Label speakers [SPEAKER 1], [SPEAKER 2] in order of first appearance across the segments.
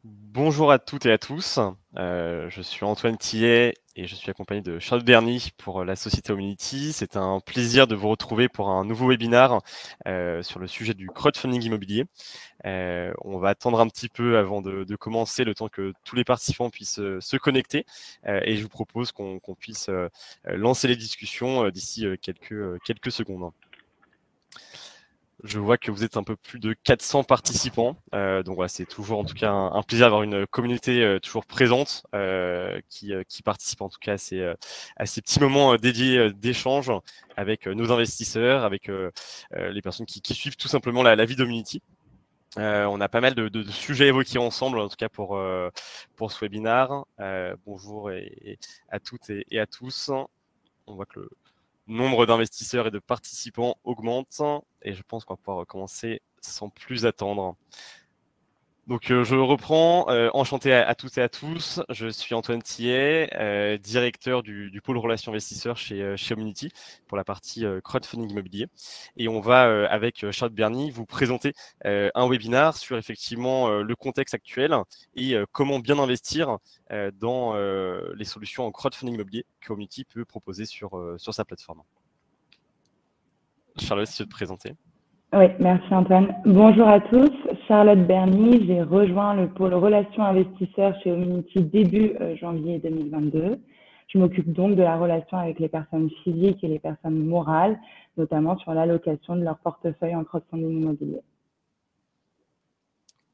[SPEAKER 1] Bonjour à toutes et à tous, je suis Antoine Tillet et je suis accompagné de Charlotte Berny pour la société Homunity. C'est un plaisir de vous retrouver pour un nouveau webinaire sur le sujet du crowdfunding immobilier. On va attendre un petit peu avant de commencer, le temps que tous les participants puissent se connecter et je vous propose qu'on puisse lancer les discussions d'ici quelques secondes. Je vois que vous êtes un peu plus de 400 participants, donc voilà, c'est toujours en tout cas un plaisir d'avoir une communauté toujours présente qui participe en tout cas à ces petits moments dédiés d'échange avec nos investisseurs, avec les personnes qui suivent tout simplement la vie d'Homunity. On a pas mal de sujets évoqués ensemble, en tout cas pour ce webinaire. Bonjour à toutes et à tous. On voit que le nombre d'investisseurs et de participants augmente et je pense qu'on va pouvoir commencer sans plus attendre. Donc je reprends, enchanté à toutes et à tous, je suis Antoine Tillet, directeur du pôle relations investisseurs chez Homunity pour la partie crowdfunding immobilier. Et on va, avec Charlotte Berny, vous présenter un webinaire sur effectivement le contexte actuel et comment bien investir dans les solutions en crowdfunding immobilier que Homunity peut proposer sur sa plateforme. Charlotte, si tu veux te présenter.
[SPEAKER 2] Oui, merci Antoine. Bonjour à tous, Charlotte Berny, j'ai rejoint le pôle relations investisseurs chez Homunity début janvier 2022. Je m'occupe donc de la relation avec les personnes physiques et les personnes morales, notamment sur l'allocation de leur portefeuille en crowdfunding immobilier.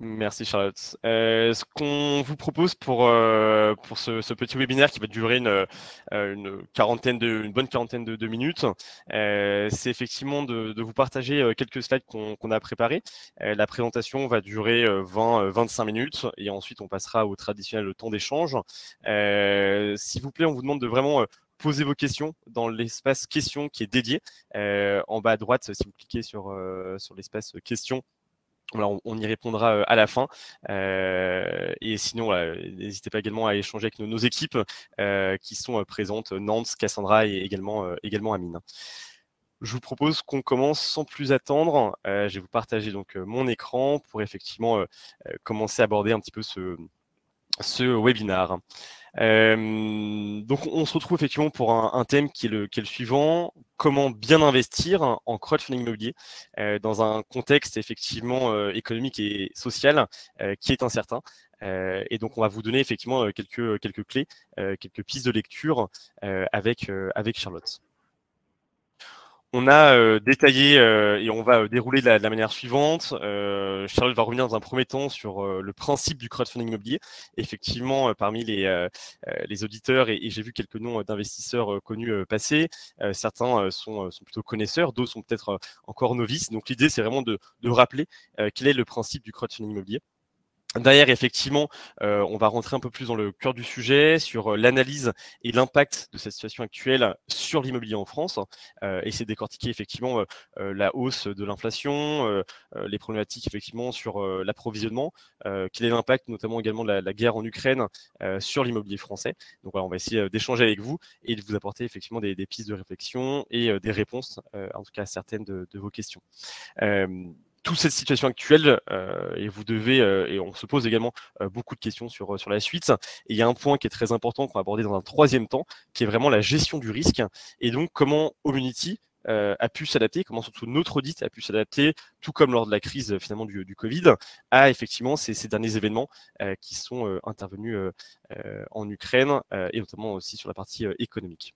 [SPEAKER 1] Merci Charlotte. Ce qu'on vous propose pour ce petit webinaire qui va durer une bonne quarantaine de minutes, c'est effectivement de vous partager quelques slides qu'on a préparés. La présentation va durer 20-25 minutes et ensuite on passera au traditionnel temps d'échange. S'il vous plaît, on vous demande de vraiment poser vos questions dans l'espace questions qui est dédié. En bas à droite, si vous cliquez sur l'espace questions, voilà, on y répondra à la fin. Et sinon, voilà, n'hésitez pas également à échanger avec nos équipes qui sont présentes, Nantes, Cassandra et également Amine. Je vous propose qu'on commence sans plus attendre. Je vais vous partager donc mon écran pour effectivement commencer à aborder un petit peu ce webinaire. Donc on se retrouve effectivement pour un thème qui est le suivant: comment bien investir en crowdfunding immobilier dans un contexte effectivement économique et social qui est incertain. Et donc on va vous donner effectivement quelques clés, quelques pistes de lecture avec Charlotte. On a détaillé et on va dérouler de la manière suivante. Charlotte va revenir dans un premier temps sur le principe du crowdfunding immobilier. Effectivement, parmi les auditeurs, et j'ai vu quelques noms d'investisseurs connus passer, certains sont plutôt connaisseurs, d'autres sont peut-être encore novices. Donc l'idée, c'est vraiment de rappeler quel est le principe du crowdfunding immobilier. Derrière, effectivement, on va rentrer un peu plus dans le cœur du sujet, sur l'analyse et l'impact de cette situation actuelle sur l'immobilier en France, essayer de décortiquer effectivement la hausse de l'inflation, les problématiques effectivement sur l'approvisionnement, quel est l'impact notamment également de la guerre en Ukraine sur l'immobilier français. Donc voilà, on va essayer d'échanger avec vous et de vous apporter effectivement des pistes de réflexion et des réponses, en tout cas à certaines de vos questions. Toute cette situation actuelle, et vous devez, et on se pose également beaucoup de questions sur la suite. Et il y a un point qui est très important qu'on va aborder dans un troisième temps, qui est vraiment la gestion du risque. Et donc, comment Homunity a pu s'adapter, comment surtout notre audit a pu s'adapter, tout comme lors de la crise finalement du Covid, à effectivement ces derniers événements qui sont intervenus en Ukraine et notamment aussi sur la partie économique.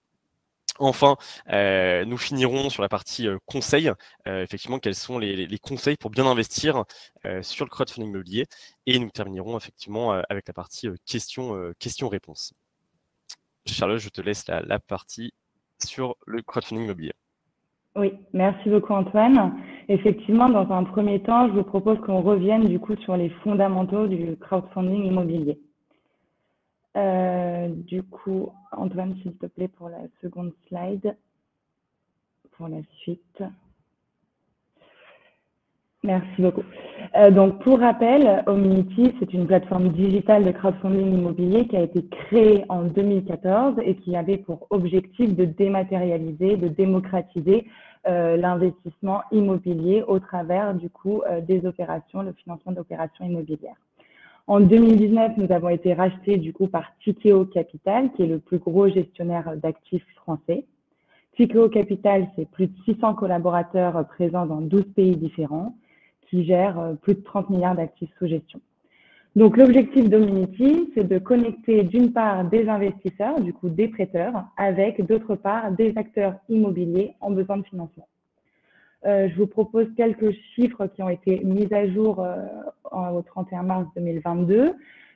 [SPEAKER 1] Enfin, nous finirons sur la partie conseils, effectivement, quels sont les conseils pour bien investir sur le crowdfunding immobilier. Et nous terminerons effectivement avec la partie questions-réponses. Charlotte, je te laisse la partie sur le crowdfunding immobilier.
[SPEAKER 2] Oui, merci beaucoup Antoine. Effectivement, dans un premier temps, je vous propose qu'on revienne du coup sur les fondamentaux du crowdfunding immobilier. Du coup, Antoine, s'il te plaît, pour la seconde slide, pour la suite. Merci beaucoup. Donc, pour rappel, Homunity, c'est une plateforme digitale de crowdfunding immobilier qui a été créée en 2014 et qui avait pour objectif de dématérialiser, de démocratiser l'investissement immobilier au travers, du coup, des opérations, le financement d'opérations immobilières. En 2019, nous avons été rachetés du coup par Tikeo Capital, qui est le plus gros gestionnaire d'actifs français. Tikeo Capital, c'est plus de 600 collaborateurs présents dans 12 pays différents, qui gèrent plus de 30 milliards d'actifs sous gestion. Donc, l'objectif d'Hominity, c'est de connecter d'une part des investisseurs, du coup des prêteurs, avec d'autre part des acteurs immobiliers en besoin de financement. Je vous propose quelques chiffres qui ont été mis à jour au 31 mars 2022.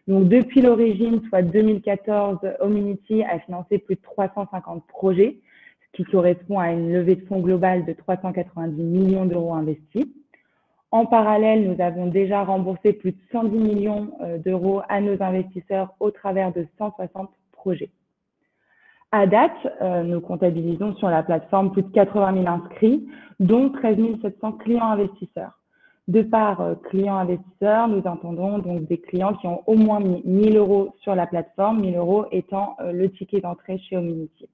[SPEAKER 2] Donc, depuis l'origine, soit 2014, Hominity a financé plus de 350 projets, ce qui correspond à une levée de fonds globale de 390 millions d'euros investis. En parallèle, nous avons déjà remboursé plus de 110 millions d'euros à nos investisseurs au travers de 160 projets. À date, nous comptabilisons sur la plateforme plus de 80 000 inscrits, dont 13 700 clients investisseurs. De par clients investisseurs, nous entendons donc des clients qui ont au moins mis 1 000 euros sur la plateforme, 1 000 euros étant le ticket d'entrée chez Hominity.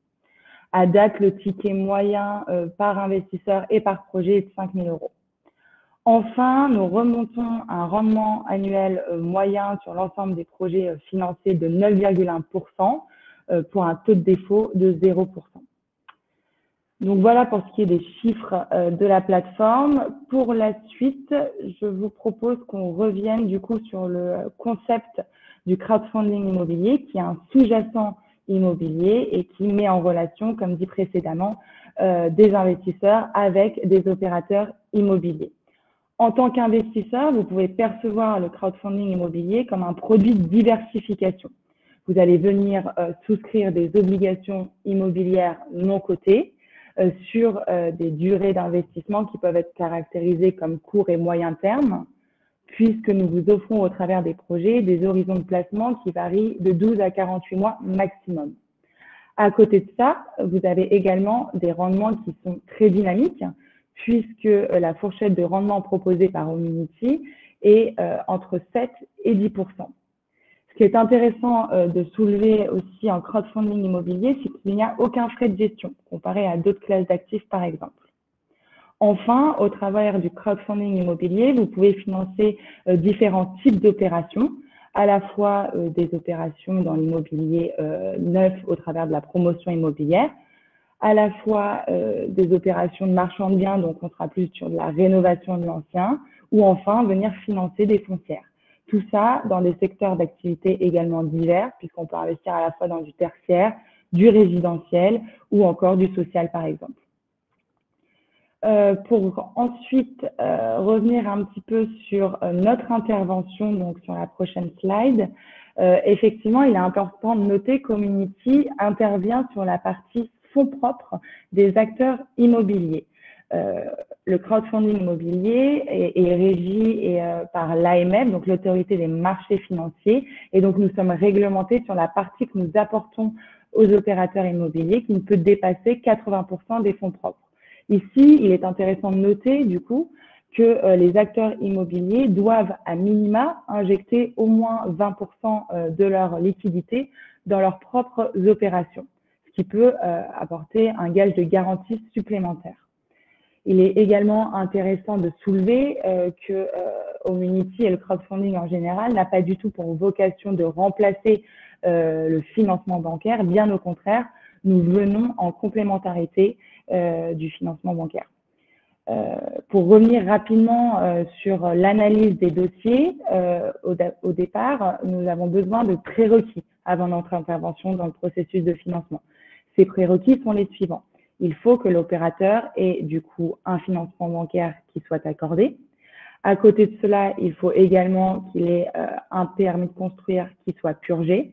[SPEAKER 2] À date, le ticket moyen par investisseur et par projet est de 5 000 euros. Enfin, nous remontons un rendement annuel moyen sur l'ensemble des projets financés de 9,1% pour un taux de défaut de 0%. Donc voilà pour ce qui est des chiffres de la plateforme. Pour la suite, je vous propose qu'on revienne du coup sur le concept du crowdfunding immobilier, qui est un sous-jacent immobilier et qui met en relation, comme dit précédemment, des investisseurs avec des opérateurs immobiliers. En tant qu'investisseur, vous pouvez percevoir le crowdfunding immobilier comme un produit de diversification. Vous allez venir souscrire des obligations immobilières non cotées sur des durées d'investissement qui peuvent être caractérisées comme court et moyen terme, puisque nous vous offrons au travers des projets des horizons de placement qui varient de 12 à 48 mois maximum. À côté de ça, vous avez également des rendements qui sont très dynamiques, puisque la fourchette de rendement proposée par Hominity est entre 7 et 10%. Ce qui est intéressant de soulever aussi en crowdfunding immobilier, c'est qu'il n'y a aucun frais de gestion, comparé à d'autres classes d'actifs par exemple. Enfin, au travers du crowdfunding immobilier, vous pouvez financer différents types d'opérations, à la fois des opérations dans l'immobilier neuf au travers de la promotion immobilière, à la fois des opérations de marchand de biens, donc on sera plus sur de la rénovation de l'ancien, ou enfin venir financer des foncières. Tout ça dans des secteurs d'activité également divers, puisqu'on peut investir à la fois dans du tertiaire, du résidentiel ou encore du social par exemple. Pour ensuite revenir un petit peu sur notre intervention, donc sur la prochaine slide, effectivement, il est important de noter qu'Hominity intervient sur la partie fonds propres des acteurs immobiliers. Le crowdfunding immobilier est régi par l'AMF, donc l'autorité des marchés financiers, et donc nous sommes réglementés sur la partie que nous apportons aux opérateurs immobiliers qui ne peut dépasser 80% des fonds propres. Ici, il est intéressant de noter du coup que les acteurs immobiliers doivent à minima injecter au moins 20% de leur liquidité dans leurs propres opérations, ce qui peut apporter un gage de garantie supplémentaire. Il est également intéressant de soulever que Hominity et le crowdfunding en général n'a pas du tout pour vocation de remplacer le financement bancaire. Bien au contraire, nous venons en complémentarité du financement bancaire. Pour revenir rapidement sur l'analyse des dossiers, au départ, nous avons besoin de prérequis avant notre intervention dans le processus de financement. Ces prérequis sont les suivants. Il faut que l'opérateur ait du coup un financement bancaire qui soit accordé. À côté de cela, il faut également qu'il ait un permis de construire qui soit purgé.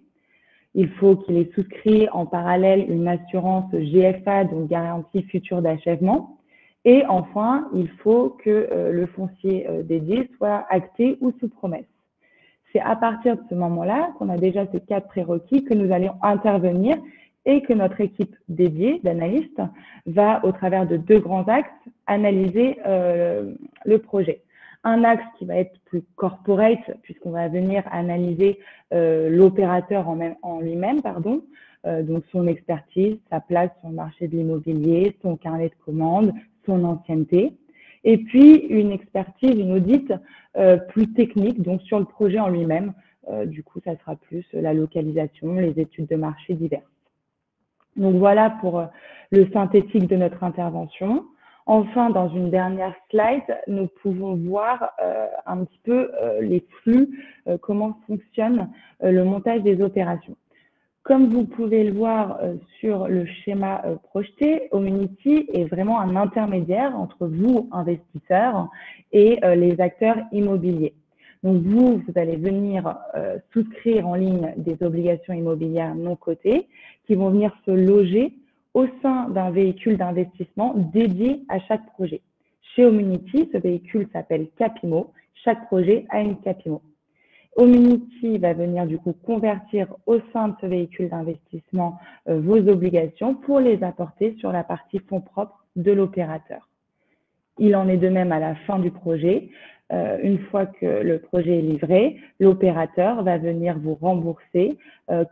[SPEAKER 2] Il faut qu'il ait souscrit en parallèle une assurance GFA, donc garantie future d'achèvement. Et enfin, il faut que le foncier dédié soit acté ou sous promesse. C'est à partir de ce moment-là qu'on a déjà ces 4 prérequis que nous allons intervenir et que notre équipe dédiée d'analystes va, au travers de 2 grands axes, analyser le projet. Un axe qui va être plus corporate, puisqu'on va venir analyser l'opérateur en lui-même, donc son expertise, sa place sur le marché de l'immobilier, son carnet de commandes, son ancienneté. Et puis, une expertise, une audit plus technique, donc sur le projet en lui-même, du coup, ça sera plus la localisation, les études de marché diverses. Donc voilà pour le synthétique de notre intervention. Enfin, dans une dernière slide, nous pouvons voir un petit peu les flux, comment fonctionne le montage des opérations. Comme vous pouvez le voir sur le schéma projeté, Homunity est vraiment un intermédiaire entre vous, investisseurs, et les acteurs immobiliers. Donc vous allez venir souscrire en ligne des obligations immobilières non cotées qui vont venir se loger au sein d'un véhicule d'investissement dédié à chaque projet. Chez Homunity, ce véhicule s'appelle Capimo. Chaque projet a une Capimo. Homunity va venir du coup convertir au sein de ce véhicule d'investissement vos obligations pour les apporter sur la partie fonds propres de l'opérateur. Il en est de même à la fin du projet. Une fois que le projet est livré, l'opérateur va venir vous rembourser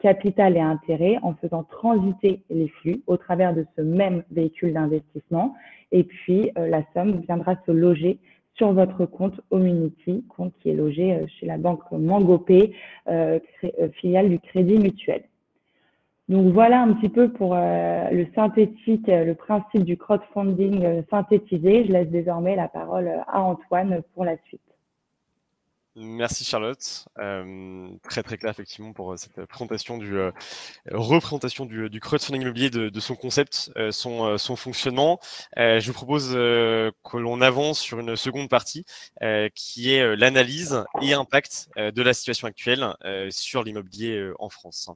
[SPEAKER 2] capital et intérêt en faisant transiter les flux au travers de ce même véhicule d'investissement. Et puis, la somme viendra se loger sur votre compte Homunity, compte qui est logé chez la banque Mangopé, filiale du Crédit Mutuel. Donc voilà un petit peu pour le synthétique, le principe du crowdfunding synthétisé. Je laisse désormais la parole à Antoine pour la suite.
[SPEAKER 1] Merci Charlotte, très très clair effectivement pour cette présentation représentation du crowdfunding immobilier, de son concept, son fonctionnement. Je vous propose que l'on avance sur une seconde partie qui est l'analyse et impact de la situation actuelle sur l'immobilier en France.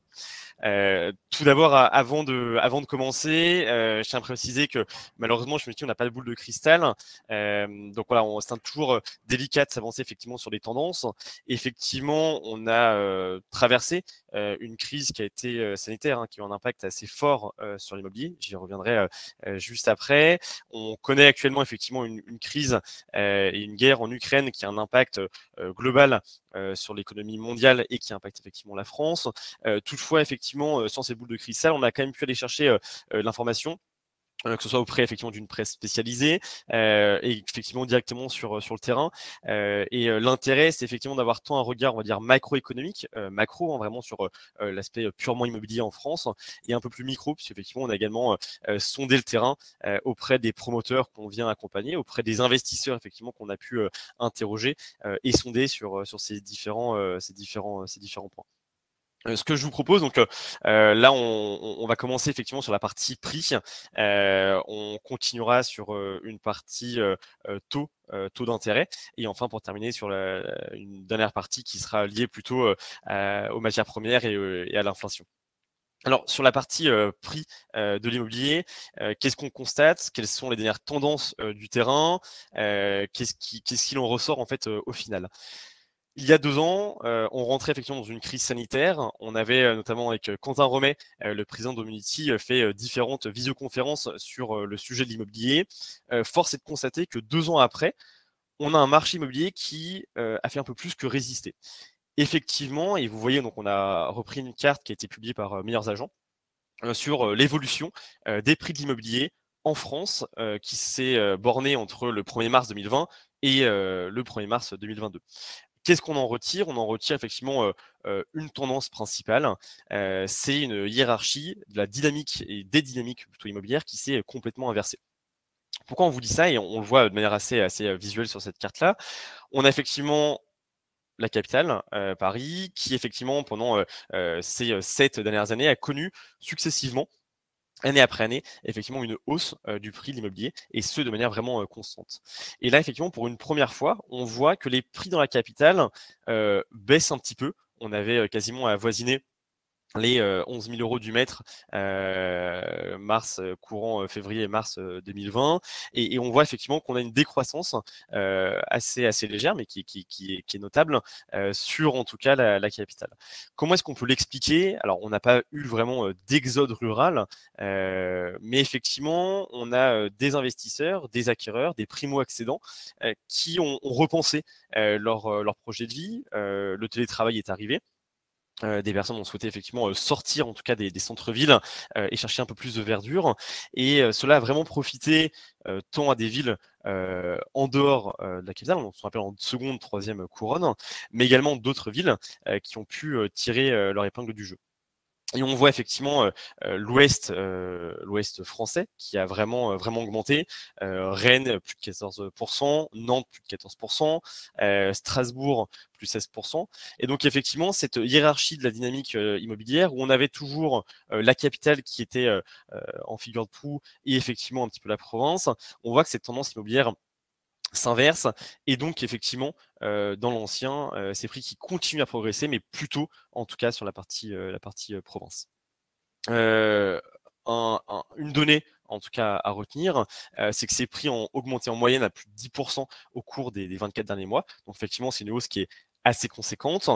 [SPEAKER 1] Tout d'abord, avant de commencer, je tiens à préciser que malheureusement, je me dis on n'a pas de boule de cristal. Donc voilà, c'est toujours délicat de s'avancer effectivement sur les tendances. Effectivement, on a traversé une crise qui a été sanitaire, qui a eu un impact assez fort sur l'immobilier. J'y reviendrai juste après. On connaît actuellement effectivement une crise et une guerre en Ukraine qui a un impact global sur l'économie mondiale et qui impacte effectivement la France. Toutefois, effectivement, sans ces boules de cristal, on a quand même pu aller chercher l'information, que ce soit auprès effectivement d'une presse spécialisée et effectivement directement sur le terrain. L'intérêt, c'est effectivement d'avoir tant un regard, on va dire, macroéconomique, macro, vraiment sur l'aspect purement immobilier en France, et un peu plus micro, puisqu'effectivement, on a également sondé le terrain auprès des promoteurs qu'on vient accompagner, auprès des investisseurs effectivement qu'on a pu interroger et sonder sur ces différents points. Ce que je vous propose, donc là, on va commencer effectivement sur la partie prix. On continuera sur une partie taux d'intérêt. Et enfin, pour terminer, sur une dernière partie qui sera liée plutôt aux matières premières et à l'inflation. Alors, sur la partie prix de l'immobilier, qu'est-ce qu'on constate? Quelles sont les dernières tendances du terrain? Qu'est-ce qu'il en ressort en fait au final? Il y a 2 ans, on rentrait effectivement dans une crise sanitaire. On avait notamment avec Quentin Romet, le président d'Homunity, fait différentes visioconférences sur le sujet de l'immobilier. Force est de constater que 2 ans après, on a un marché immobilier qui a fait un peu plus que résister. Effectivement, et vous voyez, donc on a repris une carte qui a été publiée par Meilleurs Agents sur l'évolution des prix de l'immobilier en France, qui s'est bornée entre le 1er mars 2020 et le 1er mars 2022. Qu'est-ce qu'on en retire? On en retire effectivement une tendance principale, c'est une hiérarchie de la dynamique et des dynamiques plutôt immobilières qui s'est complètement inversée. Pourquoi on vous dit ça? Et on le voit de manière assez visuelle sur cette carte-là. On a effectivement la capitale, Paris, qui effectivement pendant ces 7 dernières années a connu successivement, année après année, effectivement une hausse du prix de l'immobilier, et ce de manière vraiment constante. Et là, effectivement, pour une première fois, on voit que les prix dans la capitale baissent un petit peu. On avait quasiment avoisiné les 11 000 € du mètre courant février-mars 2020, et on voit effectivement qu'on a une décroissance assez légère, mais qui est notable sur en tout cas la capitale. Comment est-ce qu'on peut l'expliquer? Alors, on n'a pas eu vraiment d'exode rural, mais effectivement, on a des investisseurs, des acquéreurs, des primo-accédants qui ont repensé leur projet de vie. Le télétravail est arrivé. Des personnes ont souhaité effectivement sortir en tout cas des centres-villes et chercher un peu plus de verdure. Et cela a vraiment profité tant à des villes en dehors de la capitale, on s'appelle en seconde, troisième couronne, mais également d'autres villes qui ont pu tirer leur épingle du jeu. Et on voit effectivement l'Ouest français qui a vraiment augmenté. Rennes, plus de 14%, Nantes, plus de 14%, Strasbourg, plus 16%. Et donc effectivement, cette hiérarchie de la dynamique immobilière où on avait toujours la capitale qui était en figure de proue et effectivement un petit peu la province, on voit que cette tendance immobilière s'inverse et donc effectivement dans l'ancien, ces prix qui continuent à progresser, mais plutôt en tout cas sur la partie province. Une donnée en tout cas à retenir, c'est que ces prix ont augmenté en moyenne à plus de 10% au cours des 24 derniers mois. Donc effectivement, c'est une hausse qui est assez conséquente.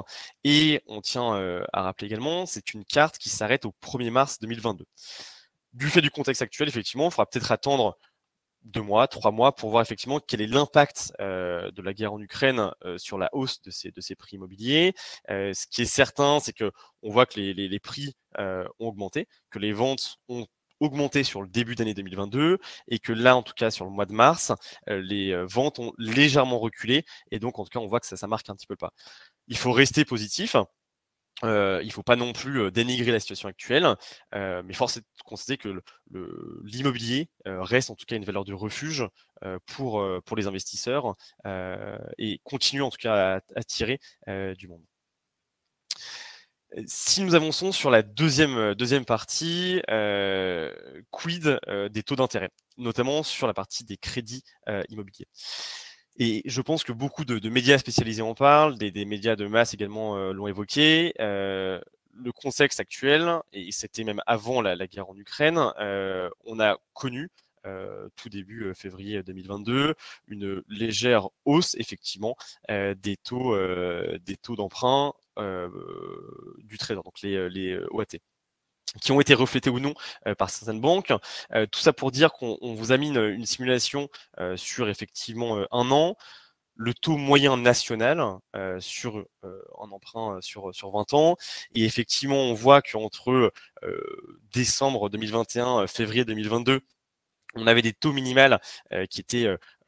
[SPEAKER 1] Et on tient à rappeler également, c'est une carte qui s'arrête au 1er mars 2022. Du fait du contexte actuel, effectivement, il faudra peut-être attendre 2 mois, 3 mois pour voir effectivement quel est l'impact de la guerre en Ukraine sur la hausse de ces prix immobiliers. Ce qui est certain, c'est que on voit que les prix ont augmenté, que les ventes ont augmenté sur le début d'année 2022 et que là, en tout cas sur le mois de mars, les ventes ont légèrement reculé et donc en tout cas on voit que ça marque un petit peu le pas. Il faut rester positif. Il ne faut pas non plus dénigrer la situation actuelle, mais force est de constater que l'immobilier reste en tout cas une valeur de refuge pour les investisseurs et continue en tout cas à attirer du monde. Si nous avançons sur la deuxième partie, quid des taux d'intérêt, notamment sur la partie des crédits immobiliers. Et je pense que beaucoup de médias spécialisés en parlent, des médias de masse également l'ont évoqué. Le contexte actuel, et c'était même avant la guerre en Ukraine, on a connu tout début février 2022 une légère hausse effectivement des taux d'emprunt du Trésor, donc les OAT, qui ont été reflétés ou non par certaines banques. Tout ça pour dire qu'on vous a mis une simulation sur effectivement un an. Le taux moyen national sur un emprunt sur 20 ans. Et effectivement, on voit qu'entre décembre 2021, février 2022, on avait des taux minimales qui étaient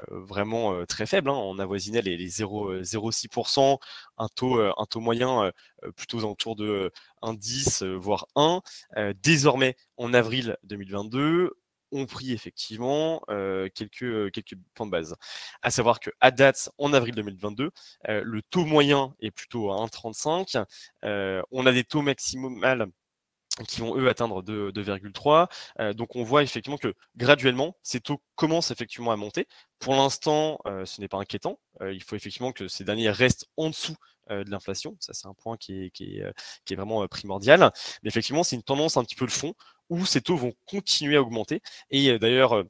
[SPEAKER 1] vraiment très faibles. Hein. On avoisinait les 0,6%, un taux moyen plutôt aux alentours de 1,10, voire 1. Désormais, en avril 2022, ont pris effectivement quelques points de base. À savoir qu'à date, en avril 2022, le taux moyen est plutôt à 1,35. On a des taux maximales qui vont eux atteindre 2,3. Donc on voit effectivement que graduellement, ces taux commencent effectivement à monter. Pour l'instant, ce n'est pas inquiétant. Il faut effectivement que ces derniers restent en dessous de l'inflation. Ça, c'est un point qui est vraiment primordial. Mais effectivement, c'est une tendance un petit peu de fond où ces taux vont continuer à augmenter. Et d'ailleurs,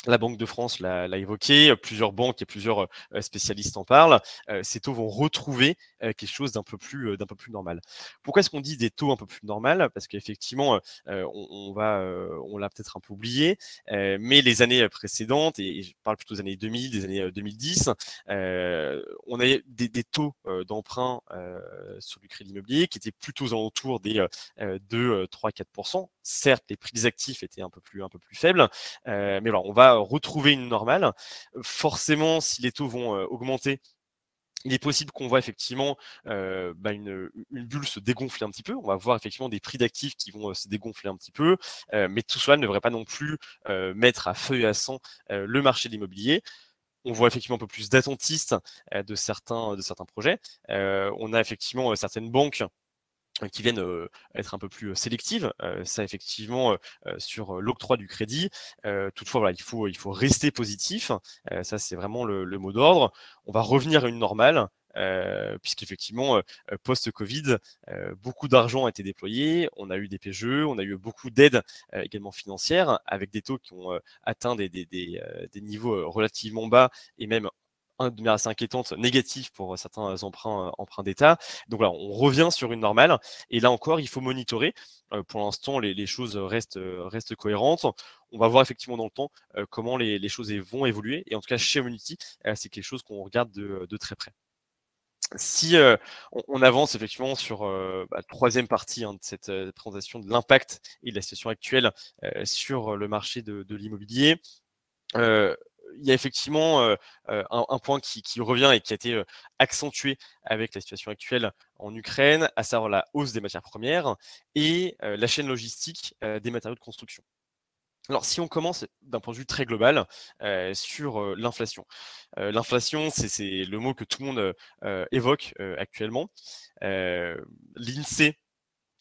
[SPEAKER 1] la Banque de France l'a évoqué, plusieurs banques et plusieurs spécialistes en parlent. Ces taux vont retrouver quelque chose d'un peu plus normal. Pourquoi est-ce qu'on dit des taux un peu plus normal? Parce qu'effectivement, on l'a peut-être un peu oublié, mais les années précédentes, et je parle plutôt des années 2000, des années 2010, on avait des taux d'emprunt sur du crédit immobilier qui étaient plutôt aux alentours des 2, 3, 4%. Certes, les prix des actifs étaient un peu plus faibles, mais alors on va retrouver une normale. Forcément, si les taux vont augmenter, il est possible qu'on voit effectivement une bulle se dégonfler un petit peu. On va voir effectivement des prix d'actifs qui vont se dégonfler un petit peu, mais tout cela ne devrait pas non plus mettre à feu et à sang le marché de l'immobilier. On voit effectivement un peu plus d'attentistes de certains projets. On a effectivement certaines banques qui viennent être un peu plus sélectives, ça effectivement sur l'octroi du crédit. Toutefois, voilà, il faut rester positif. Ça, c'est vraiment le mot d'ordre. On va revenir à une normale. Puisqu'effectivement, post-Covid, beaucoup d'argent a été déployé, on a eu des PGE, on a eu beaucoup d'aides également financières, avec des taux qui ont atteint des niveaux relativement bas et même de manière assez inquiétante, négatif pour certains emprunts d'État. Donc voilà, on revient sur une normale. Et là encore, il faut monitorer. Pour l'instant, les choses restent cohérentes. On va voir effectivement dans le temps comment les choses vont évoluer. Et en tout cas, chez Homunity, c'est quelque chose qu'on regarde de très près. Si on avance effectivement sur la troisième partie de cette présentation de l'impact et de la situation actuelle sur le marché de l'immobilier, il y a effectivement un point qui revient et qui a été accentué avec la situation actuelle en Ukraine, à savoir la hausse des matières premières et la chaîne logistique des matériaux de construction. Alors, si on commence d'un point de vue très global sur l'inflation. L'inflation, c'est le mot que tout le monde évoque actuellement. L'INSEE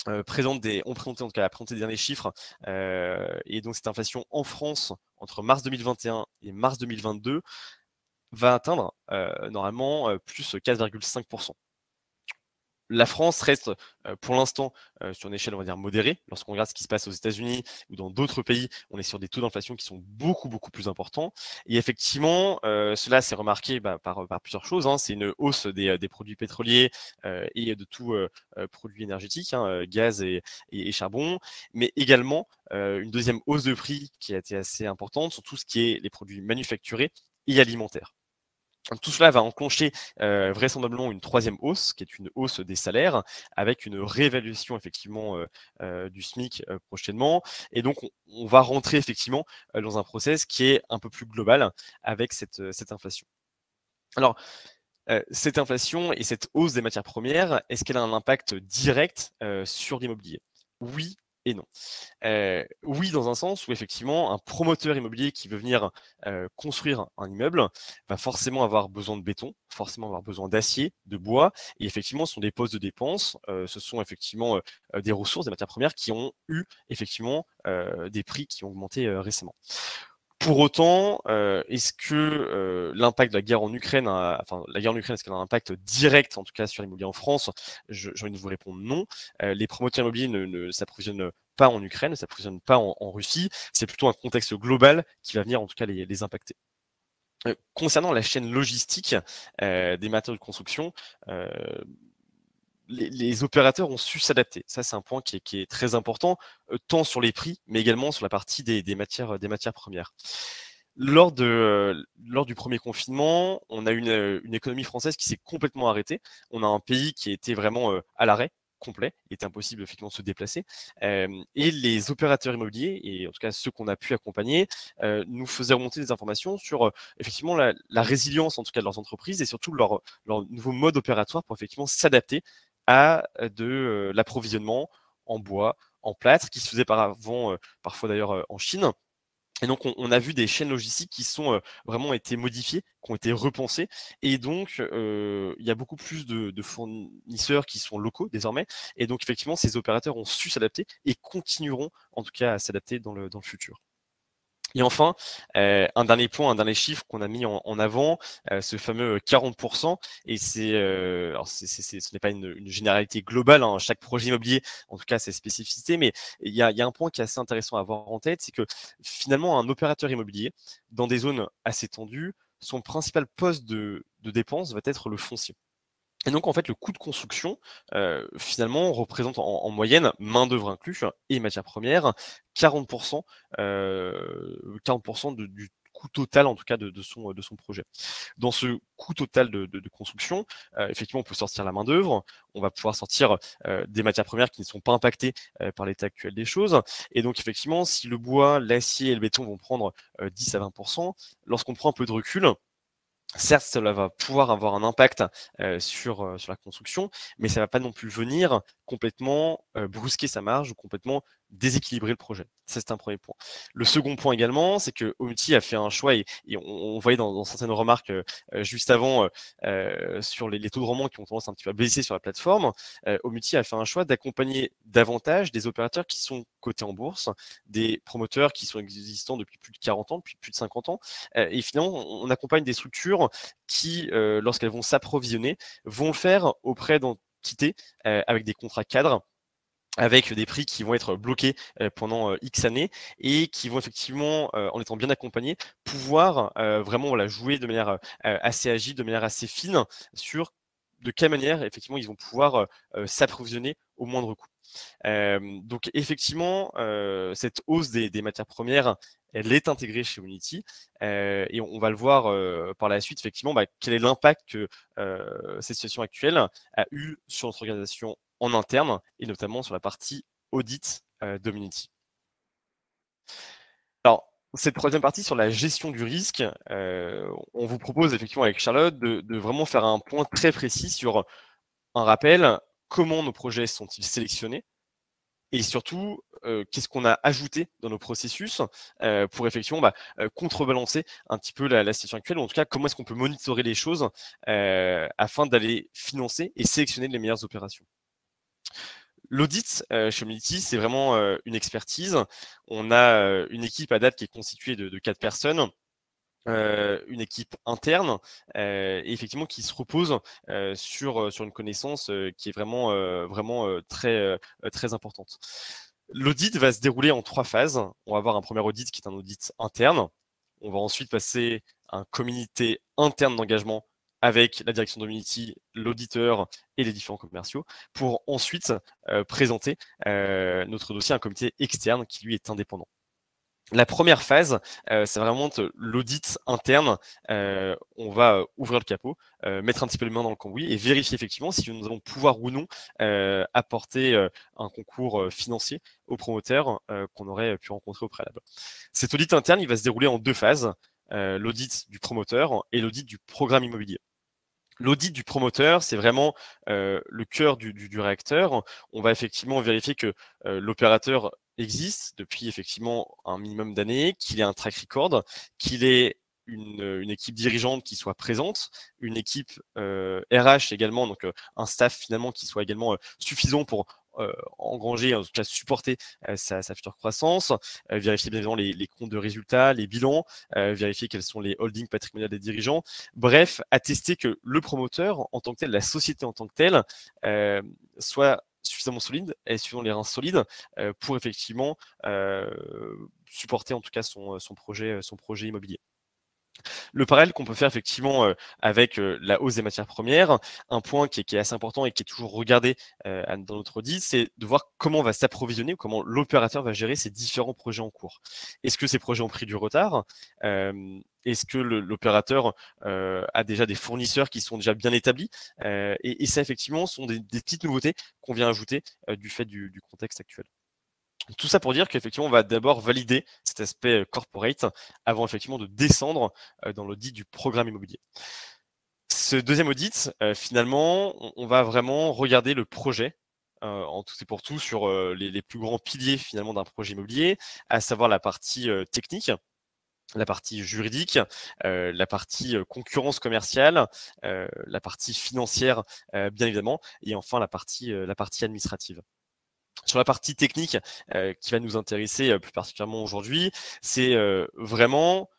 [SPEAKER 1] ont présenté en tout cas a présenté des derniers chiffres et donc cette inflation en France entre mars 2021 et mars 2022 va atteindre normalement plus 4,5%. La France reste pour l'instant sur une échelle, on va dire, modérée. Lorsqu'on regarde ce qui se passe aux États-Unis ou dans d'autres pays, on est sur des taux d'inflation qui sont beaucoup, beaucoup plus importants. Et effectivement, cela s'est remarqué par plusieurs choses. C'est une hausse des produits pétroliers et de tout produit énergétique, gaz et charbon, mais également une deuxième hausse de prix qui a été assez importante sur tout ce qui est les produits manufacturés et alimentaires. Tout cela va enclencher vraisemblablement une troisième hausse, qui est une hausse des salaires, avec une réévaluation effectivement du SMIC prochainement. Et donc, on va rentrer effectivement dans un process qui est un peu plus global avec cette inflation. Alors, cette inflation et cette hausse des matières premières, est-ce qu'elle a un impact direct sur l'immobilier? Oui et non. Oui, dans un sens où effectivement, un promoteur immobilier qui veut venir construire un immeuble va forcément avoir besoin de béton, forcément avoir besoin d'acier, de bois, et effectivement, ce sont des postes de dépenses, ce sont effectivement des ressources, des matières premières qui ont eu effectivement des prix qui ont augmenté récemment. Pour autant, est-ce que l'impact de la guerre en Ukraine, la guerre en Ukraine, est-ce qu'elle a un impact direct, en tout cas sur l'immobilier en France? J'ai envie de vous répondre non. Les promoteurs immobiliers ne s'approvisionnent pas en Ukraine, ne s'approvisionnent pas en Russie. C'est plutôt un contexte global qui va venir, en tout cas, les impacter. Concernant la chaîne logistique des matériaux de construction, les opérateurs ont su s'adapter. Ça, c'est un point qui est très important, tant sur les prix, mais également sur la partie des matières premières. Lors du premier confinement, on a une économie française qui s'est complètement arrêtée. On a un pays qui était vraiment à l'arrêt complet. Il était impossible effectivement de se déplacer. Et les opérateurs immobiliers, et en tout cas ceux qu'on a pu accompagner, nous faisaient remonter des informations sur effectivement la résilience en tout cas de leurs entreprises et surtout leur nouveau mode opératoire pour effectivement s'adapter à de l'approvisionnement en bois, en plâtre, qui se faisait parfois d'ailleurs en Chine. Et donc, on a vu des chaînes logistiques qui sont vraiment été modifiées, qui ont été repensées. Et donc, il y a beaucoup plus de fournisseurs qui sont locaux désormais. Et donc, effectivement, ces opérateurs ont su s'adapter et continueront en tout cas à s'adapter dans le futur. Et enfin, un dernier point, un dernier chiffre qu'on a mis en avant, ce fameux 40%. Et ce n'est pas une généralité globale. Chaque projet immobilier, en tout cas, a ses spécificités. Mais il y a un point qui est assez intéressant à avoir en tête, c'est que finalement, un opérateur immobilier, dans des zones assez tendues, son principal poste de dépense va être le foncier. Et donc, en fait, le coût de construction, finalement, représente en moyenne, main-d'œuvre inclus et matières premières, 40%, 40% du coût total, en tout cas, de son projet. Dans ce coût total de construction, effectivement, on peut sortir la main-d'œuvre, on va pouvoir sortir des matières premières qui ne sont pas impactées par l'état actuel des choses. Et donc, effectivement, si le bois, l'acier et le béton vont prendre 10 à 20%, lorsqu'on prend un peu de recul, certes, cela va pouvoir avoir un impact sur la construction, mais ça ne va pas non plus venir complètement brusquer sa marge ou complètement déséquilibrer le projet. Ça, c'est un premier point. Le second point également, c'est que Homuti a fait un choix, et on voyait dans certaines remarques juste avant sur les taux de rendement qui ont tendance un petit peu à baisser sur la plateforme. Homuti a fait un choix d'accompagner davantage des opérateurs qui sont cotés en bourse, des promoteurs qui sont existants depuis plus de 40 ans, depuis plus de 50 ans. Et finalement, on accompagne des structures qui, lorsqu'elles vont s'approvisionner, vont le faire auprès d'entités avec des contrats cadres, avec des prix qui vont être bloqués pendant X années et qui vont effectivement, en étant bien accompagnés, pouvoir vraiment jouer de manière assez agile, de manière assez fine sur de quelle manière effectivement ils vont pouvoir s'approvisionner au moindre coût. Donc effectivement, cette hausse des matières premières, elle est intégrée chez Unity et on va le voir par la suite, effectivement, quel est l'impact que cette situation actuelle a eu sur notre organisation en interne et notamment sur la partie audit de Unity. Alors, cette troisième partie sur la gestion du risque, on vous propose effectivement avec Charlotte de vraiment faire un point très précis sur un rappel, comment nos projets sont-ils sélectionnés et surtout, qu'est-ce qu'on a ajouté dans nos processus pour effectivement contrebalancer un petit peu la situation actuelle, ou en tout cas, comment est-ce qu'on peut monitorer les choses afin d'aller financer et sélectionner les meilleures opérations. L'audit chez Unity, c'est vraiment une expertise. On a une équipe à date qui est constituée de 4 personnes. Une équipe interne et effectivement qui se repose sur une connaissance qui est vraiment très importante. L'audit va se dérouler en 3 phases. On va avoir un premier audit qui est un audit interne. On va ensuite passer à un comité interne d'engagement avec la direction de Unity, l'auditeur et les différents commerciaux, pour ensuite présenter notre dossier à un comité externe qui lui est indépendant. La première phase, c'est vraiment l'audit interne. On va ouvrir le capot, mettre un petit peu les mains dans le cambouis et vérifier effectivement si nous allons pouvoir ou non apporter un concours financier aux promoteurs qu'on aurait pu rencontrer au préalable. Cet audit interne, il va se dérouler en 2 phases, l'audit du promoteur et l'audit du programme immobilier. L'audit du promoteur, c'est vraiment le cœur du réacteur. On va effectivement vérifier que l'opérateur existe depuis effectivement un minimum d'années, qu'il ait un track record, qu'il ait une équipe dirigeante qui soit présente, une équipe RH également, donc un staff finalement qui soit également suffisant pour engranger, en tout cas supporter sa future croissance, vérifier bien évidemment les comptes de résultats, les bilans, vérifier quels sont les holdings patrimoniales des dirigeants. Bref, attester que le promoteur en tant que tel, la société en tant que telle, soit suffisamment solide et suivant les reins solides pour effectivement supporter en tout cas son projet immobilier. Le parallèle qu'on peut faire effectivement avec la hausse des matières premières, un point qui est assez important et qui est toujours regardé dans notre audit, c'est de voir comment on va s'approvisionner ou comment l'opérateur va gérer ses différents projets en cours. Est-ce que ces projets ont pris du retard est-ce que l'opérateur a déjà des fournisseurs qui sont déjà bien établis et ça, effectivement, sont des petites nouveautés qu'on vient ajouter du fait du contexte actuel. Tout ça pour dire qu'effectivement, on va d'abord valider cet aspect corporate avant effectivement de descendre dans l'audit du programme immobilier. Ce deuxième audit, finalement, on va vraiment regarder le projet en tout et pour tout sur les plus grands piliers finalement d'un projet immobilier, à savoir la partie technique, la partie juridique, la partie concurrence commerciale, la partie financière, bien évidemment, et enfin la partie administrative. Sur la partie technique qui va nous intéresser plus particulièrement aujourd'hui, c'est vraiment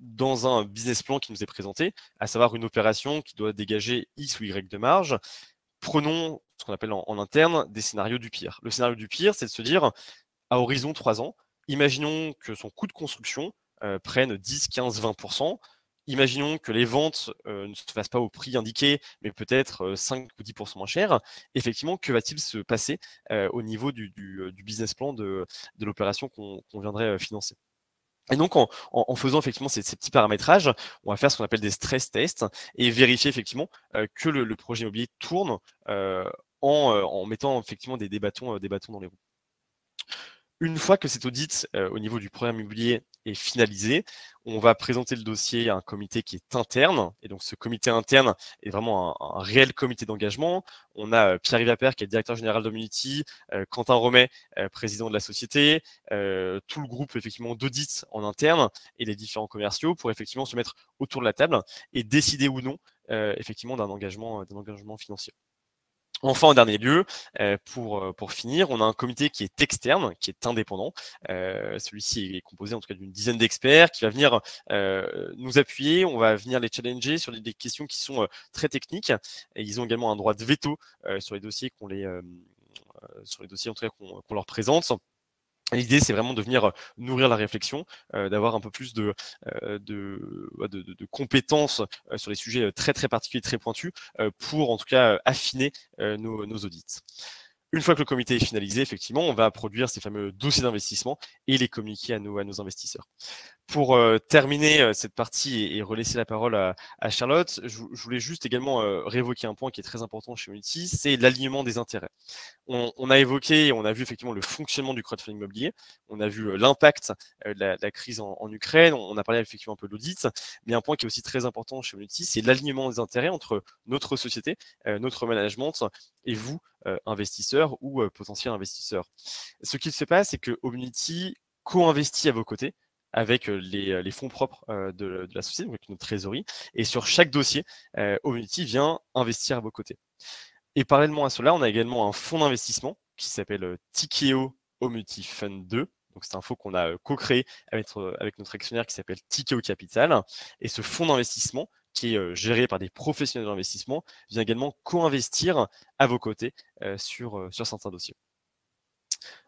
[SPEAKER 1] dans un business plan qui nous est présenté, à savoir une opération qui doit dégager X ou Y de marge. Prenons ce qu'on appelle en interne des scénarios du pire. Le scénario du pire, c'est de se dire, à horizon 3 ans, imaginons que son coût de construction prenne 10, 15, 20%. Imaginons que les ventes ne se fassent pas au prix indiqué, mais peut-être 5 ou 10% moins cher. Effectivement, que va-t-il se passer au niveau du business plan de l'opération qu'on viendrait financer? Et donc, en faisant effectivement ces petits paramétrages, on va faire ce qu'on appelle des stress tests et vérifier effectivement que le projet immobilier tourne en mettant effectivement des bâtons dans les roues. Une fois que cet audit au niveau du programme immobilier est finalisé, on va présenter le dossier à un comité qui est interne. Et donc, ce comité interne est vraiment un réel comité d'engagement. On a Pierre-Yves Appert, qui est directeur général d'Unity, Quentin Romet, président de la société, tout le groupe effectivement d'audit en interne et les différents commerciaux pour effectivement se mettre autour de la table et décider ou non effectivement d'un engagement financier. Enfin, en dernier lieu, pour finir, on a un comité qui est externe, qui est indépendant. Celui-ci est composé en tout cas d'une dizaine d'experts qui va venir nous appuyer. On va venir les challenger sur des questions qui sont très techniques. Et ils ont également un droit de veto sur les dossiers en tout cas qu'on leur présente. L'idée, c'est vraiment de venir nourrir la réflexion, d'avoir un peu plus de compétences sur les sujets très, très particuliers, très pointus, pour en tout cas affiner nos audits. Une fois que le comité est finalisé, effectivement, on va produire ces fameux dossiers d'investissement et les communiquer à nos investisseurs. Pour terminer cette partie et relaisser la parole à Charlotte, je voulais juste également réévoquer un point qui est très important chez Unity, c'est l'alignement des intérêts. On a évoqué, on a vu effectivement le fonctionnement du crowdfunding immobilier, on a vu l'impact de la crise en Ukraine, on a parlé effectivement un peu de l'audit, mais un point qui est aussi très important chez Unity, c'est l'alignement des intérêts entre notre société, notre management et vous, investisseurs ou potentiels investisseurs. Ce qu'il se passe, c'est que Omnity co-investit à vos côtés avec les fonds propres de la société, donc avec notre trésorerie. Et sur chaque dossier, Omnity vient investir à vos côtés. Et parallèlement à cela, on a également un fonds d'investissement qui s'appelle Tikeo Omnity Fund 2. Donc c'est un fonds qu'on a co-créé avec notre actionnaire qui s'appelle Tikeo Capital. Et ce fonds d'investissement, qui est géré par des professionnels d'investissement, vient également co-investir à vos côtés sur certains dossiers.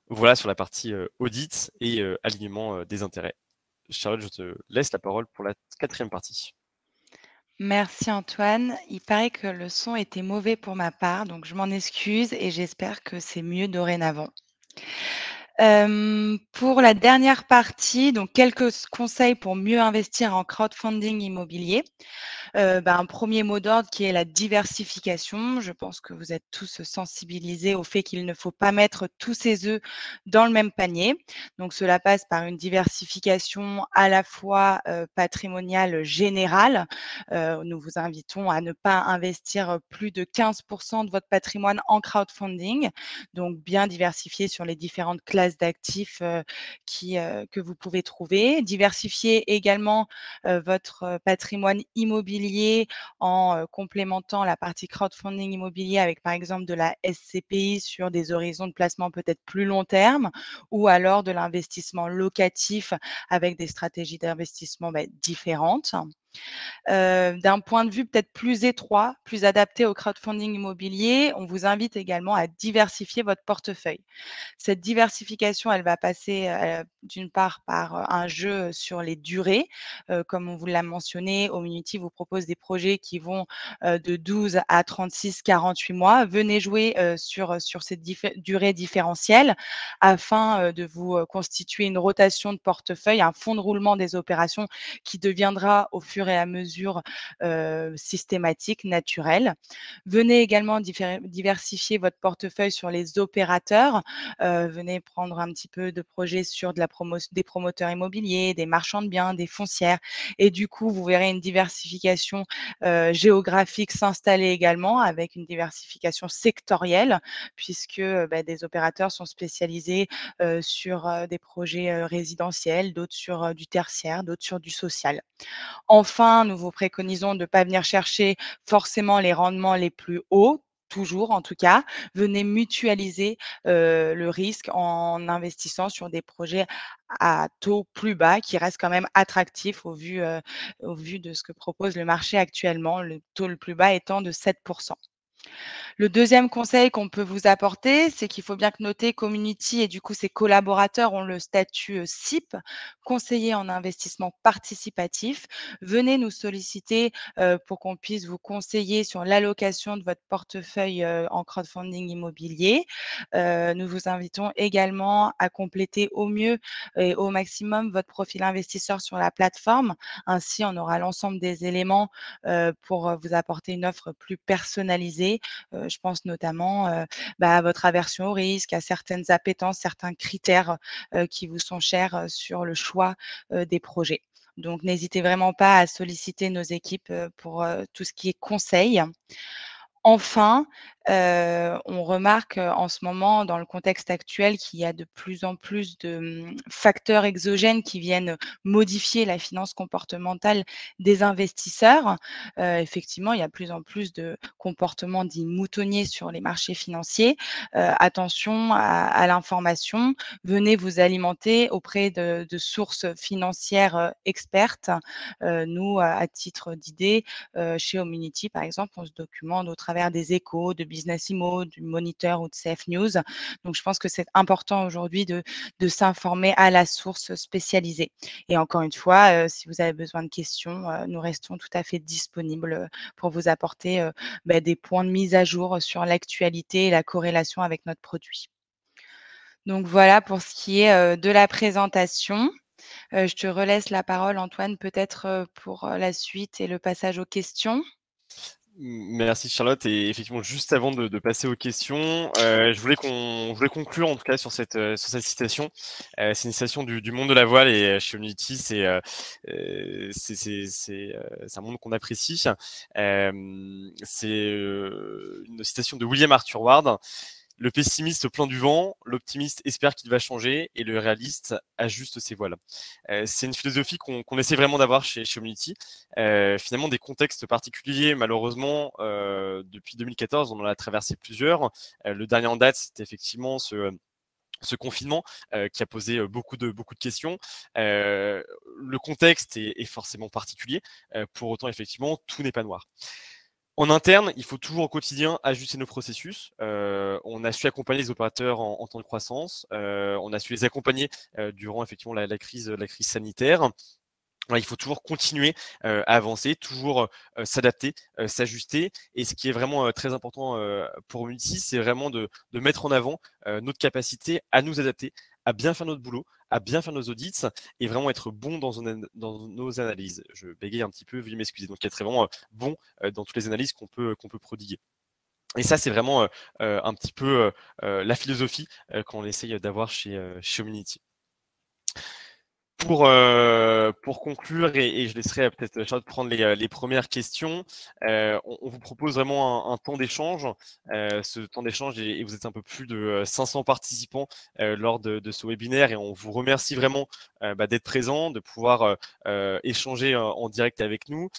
[SPEAKER 1] Voilà sur la partie audit et alignement des intérêts. Charlotte, je te laisse la parole pour la 4e partie.
[SPEAKER 3] Merci Antoine. Il paraît que le son était mauvais pour ma part, donc je m'en excuse et j'espère que c'est mieux dorénavant. Pour la dernière partie, donc quelques conseils pour mieux investir en crowdfunding immobilier. Un premier mot d'ordre qui est la diversification. Je pense que vous êtes tous sensibilisés au fait qu'il ne faut pas mettre tous ses œufs dans le même panier. Donc cela passe par une diversification à la fois patrimoniale générale. Nous vous invitons à ne pas investir plus de 15% de votre patrimoine en crowdfunding, donc bien diversifié sur les différentes classes d'actifs que vous pouvez trouver. Diversifier également votre patrimoine immobilier en complémentant la partie crowdfunding immobilier avec, par exemple, de la SCPI sur des horizons de placement peut-être plus long terme ou alors de l'investissement locatif avec des stratégies d'investissement différentes. D'un point de vue peut-être plus étroit, plus adapté au crowdfunding immobilier, on vous invite également à diversifier votre portefeuille. Cette diversification, elle va passer d'une part par un jeu sur les durées. Comme on vous l'a mentionné, Omnity vous propose des projets qui vont de 12 à 36, 48 mois. Venez jouer sur cette durée différentielle afin de vous constituer une rotation de portefeuille, un fonds de roulement des opérations qui deviendra au fur et à mesure systématique, naturel. Venez également diversifier votre portefeuille sur les opérateurs. Venez prendre un petit peu de projets sur des promoteurs immobiliers, des marchands de biens, des foncières. Et du coup, vous verrez une diversification géographique s'installer également avec une diversification sectorielle puisque des opérateurs sont spécialisés sur des projets résidentiels, d'autres sur du tertiaire, d'autres sur du social. Enfin, nous vous préconisons de ne pas venir chercher forcément les rendements les plus hauts, toujours en tout cas. Venez mutualiser le risque en investissant sur des projets à taux plus bas qui restent quand même attractifs au vu de ce que propose le marché actuellement, le taux le plus bas étant de 7%. Le deuxième conseil qu'on peut vous apporter, c'est qu'il faut bien que noter Community et du coup ses collaborateurs ont le statut CIP, conseiller en investissement participatif. Venez nous solliciter pour qu'on puisse vous conseiller sur l'allocation de votre portefeuille en crowdfunding immobilier. Nous vous invitons également à compléter au mieux et au maximum votre profil investisseur sur la plateforme. Ainsi, on aura l'ensemble des éléments pour vous apporter une offre plus personnalisée. Je pense notamment à votre aversion au risque, à certaines appétences, certains critères qui vous sont chers sur le choix des projets. Donc, n'hésitez vraiment pas à solliciter nos équipes pour tout ce qui est conseil. Enfin, on remarque en ce moment, dans le contexte actuel, qu'il y a de plus en plus de facteurs exogènes qui viennent modifier la finance comportementale des investisseurs. Effectivement, il y a de plus en plus de comportements dits moutonniers sur les marchés financiers. Attention à l'information. Venez vous alimenter auprès de sources financières expertes. Nous, à titre d'idée, chez Omnity, par exemple, on se documente au travers travers des Échos, de Business Immo, du Moniteur ou de CF News. Donc, je pense que c'est important aujourd'hui de s'informer à la source spécialisée. Et encore une fois, si vous avez besoin de questions, nous restons tout à fait disponibles pour vous apporter des points de mise à jour sur l'actualité et la corrélation avec notre produit. Donc voilà pour ce qui est de la présentation. Je te relaisse la parole, Antoine, peut-être pour la suite et le passage aux questions.
[SPEAKER 1] Merci Charlotte, et effectivement juste avant de passer aux questions, je voulais conclure en tout cas sur cette citation. C'est une citation du monde de la voile, et chez Omnity c'est un monde qu'on apprécie. C'est une citation de William Arthur Ward. Le pessimiste plaint du vent, l'optimiste espère qu'il va changer et le réaliste ajuste ses voiles. C'est une philosophie qu'on essaie vraiment d'avoir chez Omnity. Finalement, des contextes particuliers, malheureusement, depuis 2014, on en a traversé plusieurs. Le dernier en date, c'était effectivement ce confinement qui a posé beaucoup de questions. Le contexte est forcément particulier. Pour autant, effectivement, tout n'est pas noir. En interne, il faut toujours au quotidien ajuster nos processus. On a su accompagner les opérateurs en temps de croissance. On a su les accompagner durant effectivement la crise sanitaire. Il faut toujours continuer à avancer, toujours s'adapter, s'ajuster. Et ce qui est vraiment très important pour Omnity, c'est vraiment de mettre en avant notre capacité à nous adapter, à bien faire notre boulot, à bien faire nos audits et vraiment être bon dans nos analyses. Je bégaye un petit peu, veuillez m'excuser. Donc être vraiment bon dans toutes les analyses qu'on peut prodiguer. Et ça, c'est vraiment un petit peu la philosophie qu'on essaye d'avoir chez Omnity. Pour conclure, et je laisserai peut-être Charlotte prendre les premières questions, on vous propose vraiment un temps d'échange. Ce temps d'échange, et vous êtes un peu plus de 500 participants lors de ce webinaire, et on vous remercie vraiment d'être présent, de pouvoir échanger en direct avec nous.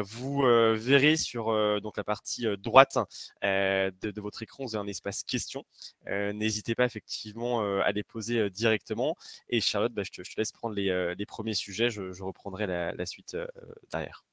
[SPEAKER 1] Vous verrez sur donc la partie droite de votre écran, vous avez un espace questions. N'hésitez pas effectivement à les poser directement. Et Charlotte, je te laisse prendre les premiers sujets, je reprendrai la suite derrière.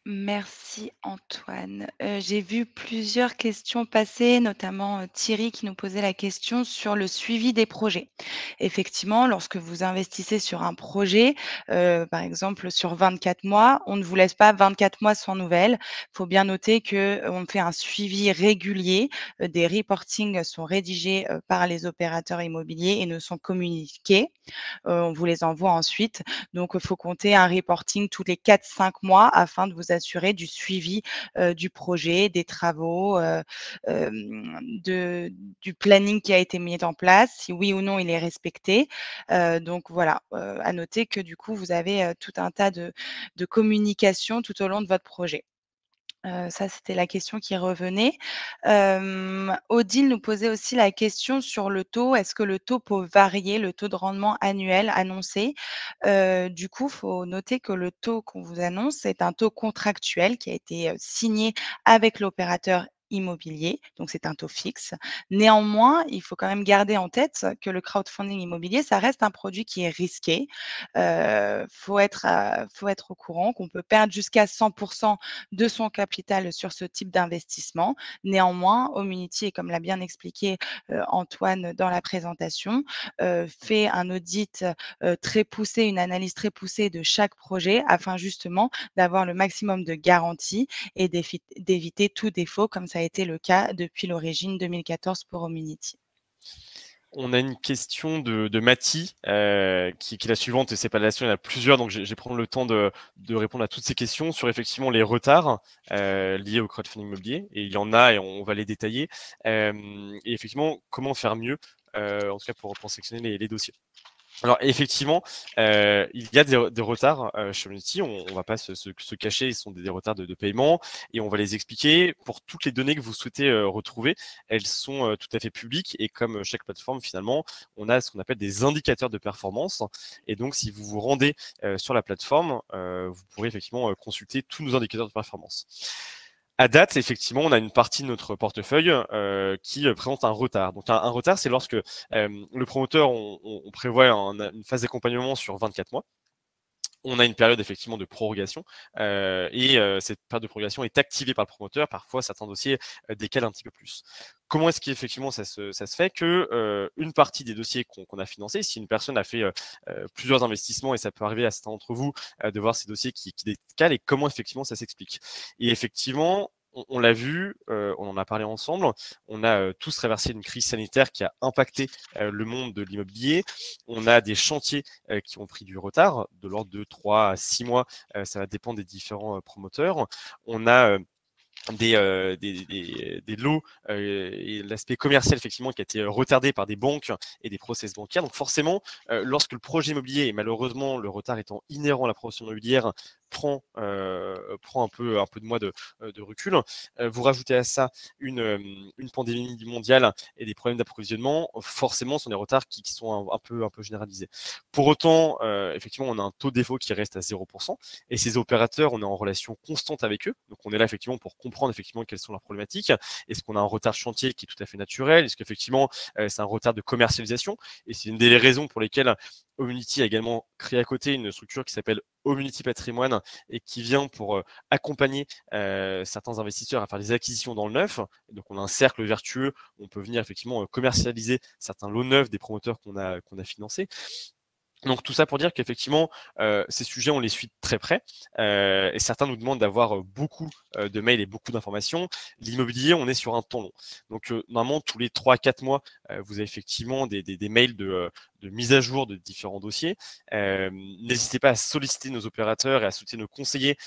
[SPEAKER 3] Merci Antoine. J'ai vu plusieurs questions passer, notamment Thierry qui nous posait la question sur le suivi des projets. Effectivement, lorsque vous investissez sur un projet, par exemple sur 24 mois, on ne vous laisse pas 24 mois sans nouvelles. Il faut bien noter qu'on fait un suivi régulier. Des reportings sont rédigés par les opérateurs immobiliers et ne sont communiqués. On vous les envoie ensuite. Donc, il faut compter un reporting tous les 4-5 mois afin de vous assurer du suivi du projet, des travaux, du planning qui a été mis en place, si oui ou non il est respecté. Donc voilà, à noter que du coup, vous avez tout un tas de communication tout au long de votre projet. Ça, c'était la question qui revenait. Odile nous posait aussi la question sur le taux. Est-ce que le taux peut varier, le taux de rendement annuel annoncé? Du coup, il faut noter que le taux qu'on vous annonce, c'est un taux contractuel qui a été signé avec l'opérateur immobilier, donc c'est un taux fixe. Néanmoins, il faut quand même garder en tête que le crowdfunding immobilier, ça reste un produit qui est risqué. Faut être au courant qu'on peut perdre jusqu'à 100% de son capital sur ce type d'investissement. Néanmoins, Omnity, et comme l'a bien expliqué Antoine dans la présentation, fait un audit très poussé, une analyse très poussée de chaque projet afin justement d'avoir le maximum de garanties et d'éviter tout défaut, comme ça a été le cas depuis l'origine 2014 pour Omnity.
[SPEAKER 1] On a une question de Mathie qui est la suivante, et c'est pas la question, il y en a plusieurs, donc je vais prendre le temps de répondre à toutes ces questions sur effectivement les retards liés au crowdfunding immobilier, et il y en a et on va les détailler, et effectivement comment faire mieux, en tout cas pour sélectionner les dossiers. Alors effectivement, il y a des retards chez Omnity, on ne va pas se cacher, ce sont des retards de paiement, et on va les expliquer. Pour toutes les données que vous souhaitez retrouver, elles sont tout à fait publiques, et comme chaque plateforme finalement, on a ce qu'on appelle des indicateurs de performance, et donc si vous vous rendez sur la plateforme, vous pourrez effectivement consulter tous nos indicateurs de performance. À date, effectivement, on a une partie de notre portefeuille qui présente un retard. Donc, un retard, c'est lorsque le promoteur, on prévoit une phase d'accompagnement sur 24 mois. on a une période effectivement de prorogation et cette période de prorogation est activée par le promoteur. Parfois, certains dossiers décalent un petit peu plus. Comment est-ce qu'effectivement ça se fait que une partie des dossiers qu'on a financés, si une personne a fait plusieurs investissements, et ça peut arriver à certains d'entre vous de voir ces dossiers qui décalent, et comment effectivement ça s'explique. Et effectivement, on l'a vu, on en a parlé ensemble, on a tous traversé une crise sanitaire qui a impacté le monde de l'immobilier. On a des chantiers qui ont pris du retard, de l'ordre de 3 à 6 mois, ça va dépendre des différents promoteurs. On a des lots et l'aspect commercial effectivement qui a été retardé par des banques et des process bancaires. Donc forcément, lorsque le projet immobilier, et malheureusement le retard étant inhérent à la profession immobilière, prend un peu de mois de recul, vous rajoutez à ça une pandémie mondiale et des problèmes d'approvisionnement, forcément ce sont des retards qui sont un peu généralisés. Pour autant, effectivement, on a un taux de défaut qui reste à 0%, et ces opérateurs, on est en relation constante avec eux, donc on est là effectivement pour comprendre effectivement quelles sont leurs problématiques. Est-ce qu'on a un retard de chantier qui est tout à fait naturel? Est-ce qu'effectivement c'est un retard de commercialisation? Et c'est une des raisons pour lesquelles Homunity a également créé à côté une structure qui s'appelle Homunity Patrimoine et qui vient pour accompagner certains investisseurs à faire des acquisitions dans le neuf. Donc on a un cercle vertueux où on peut venir effectivement commercialiser certains lots neufs des promoteurs qu'on a financés. Donc tout ça pour dire qu'effectivement, ces sujets, on les suit de très près et certains nous demandent d'avoir beaucoup de mails et beaucoup d'informations. L'immobilier, on est sur un temps long. Donc normalement, tous les 3-4 mois, vous avez effectivement des mails de mise à jour de différents dossiers. N'hésitez pas à solliciter nos opérateurs et à solliciter nos conseillers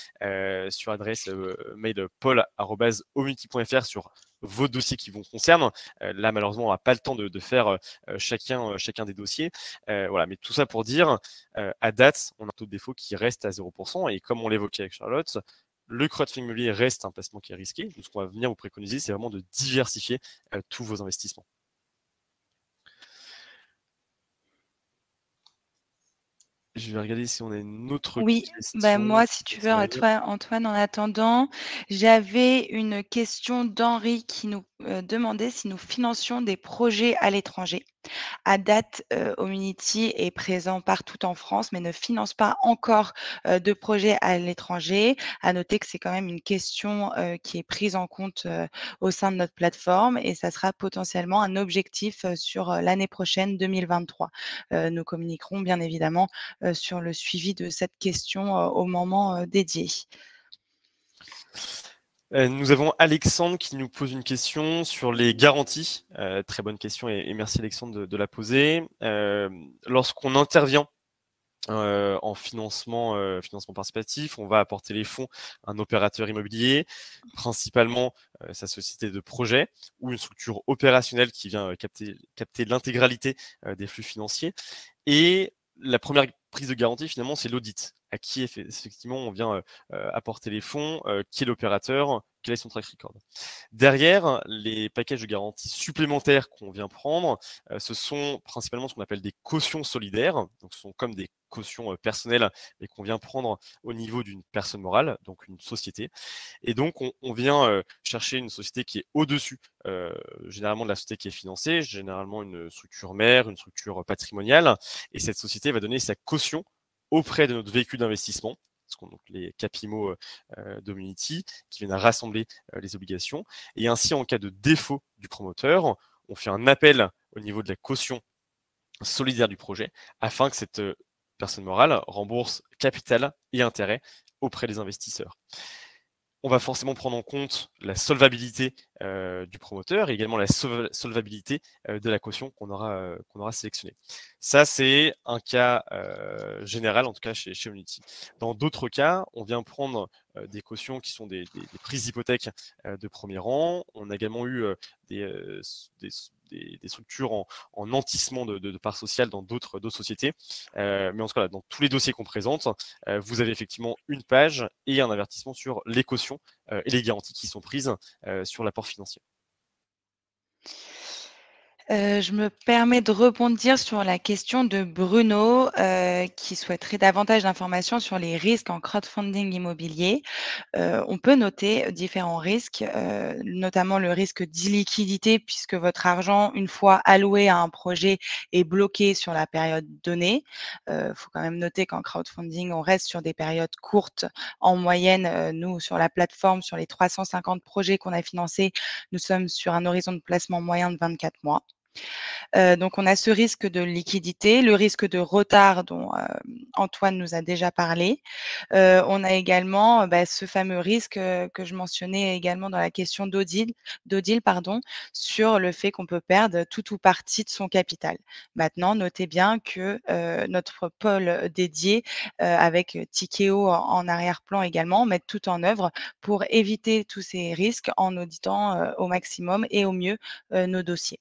[SPEAKER 1] sur l'adresse mail paul@homunity.fr sur vos dossiers qui vous concernent. Là, malheureusement, on n'a pas le temps de faire chacun des dossiers. Voilà, mais tout ça pour dire, à date, on a un taux de défaut qui reste à 0%. Et comme on l'évoquait avec Charlotte, le crowdfunding immobilier reste un placement qui est risqué. Donc, ce qu'on va venir vous préconiser, c'est vraiment de diversifier tous vos investissements. Je vais regarder si on a une autre question.
[SPEAKER 3] Oui, moi, si tu veux, Antoine, en attendant, j'avais une question d'Henri qui nous demandait si nous financions des projets à l'étranger. À date, Homunity est présent partout en France, mais ne finance pas encore de projets à l'étranger. À noter que c'est quand même une question qui est prise en compte au sein de notre plateforme, et ça sera potentiellement un objectif sur l'année prochaine, 2023. Nous communiquerons bien évidemment sur le suivi de cette question au moment dédié.
[SPEAKER 1] Nous avons Alexandre qui nous pose une question sur les garanties. Très bonne question et merci Alexandre de la poser. Lorsqu'on intervient en financement participatif, on va apporter les fonds à un opérateur immobilier, principalement sa société de projet ou une structure opérationnelle qui vient capter l'intégralité des flux financiers. Et la première prise de garantie, finalement, c'est l'audit. À qui effectivement on vient apporter les fonds, qui est l'opérateur, quel est son track record. Derrière, les packages de garantie supplémentaires qu'on vient prendre, ce sont principalement ce qu'on appelle des cautions solidaires. Donc, ce sont comme des cautions personnelles, mais qu'on vient prendre au niveau d'une personne morale, donc une société. Et donc, on vient chercher une société qui est au-dessus, généralement de la société qui est financée, généralement une structure mère, une structure patrimoniale. Et cette société va donner sa caution auprès de notre véhicule d'investissement, donc les Capimo d'Homunity, qui viennent à rassembler les obligations. Et ainsi, en cas de défaut du promoteur, on fait un appel au niveau de la caution solidaire du projet afin que cette personne morale rembourse capital et intérêt auprès des investisseurs. On va forcément prendre en compte la solvabilité du promoteur et également la solvabilité de la caution qu'on aura sélectionnée. Ça, c'est un cas général, en tout cas chez Homunity. Dans d'autres cas, on vient prendre des cautions qui sont des prises d'hypothèque de premier rang. On a également eu des structures en nantissement de parts sociales dans d'autres sociétés. Mais en tout cas, dans tous les dossiers qu'on présente, vous avez effectivement une page et un avertissement sur les cautions et les garanties qui sont prises sur l'apport financier.
[SPEAKER 3] Je me permets de rebondir sur la question de Bruno, qui souhaiterait davantage d'informations sur les risques en crowdfunding immobilier. On peut noter différents risques, notamment le risque d'illiquidité puisque votre argent, une fois alloué à un projet, est bloqué sur la période donnée. Faut quand même noter qu'en crowdfunding, on reste sur des périodes courtes. En moyenne, nous, sur la plateforme, sur les 350 projets qu'on a financés, nous sommes sur un horizon de placement moyen de 24 mois. Donc on a ce risque de liquidité, le risque de retard dont, Antoine nous a déjà parlé. On a également, ce fameux risque, que je mentionnais également dans la question d'Odile, pardon, sur le fait qu'on peut perdre tout ou partie de son capital. Maintenant, notez bien que, notre pôle dédié, avec Tikeo en arrière-plan également, met tout en œuvre pour éviter tous ces risques en auditant, au maximum et au mieux, nos dossiers.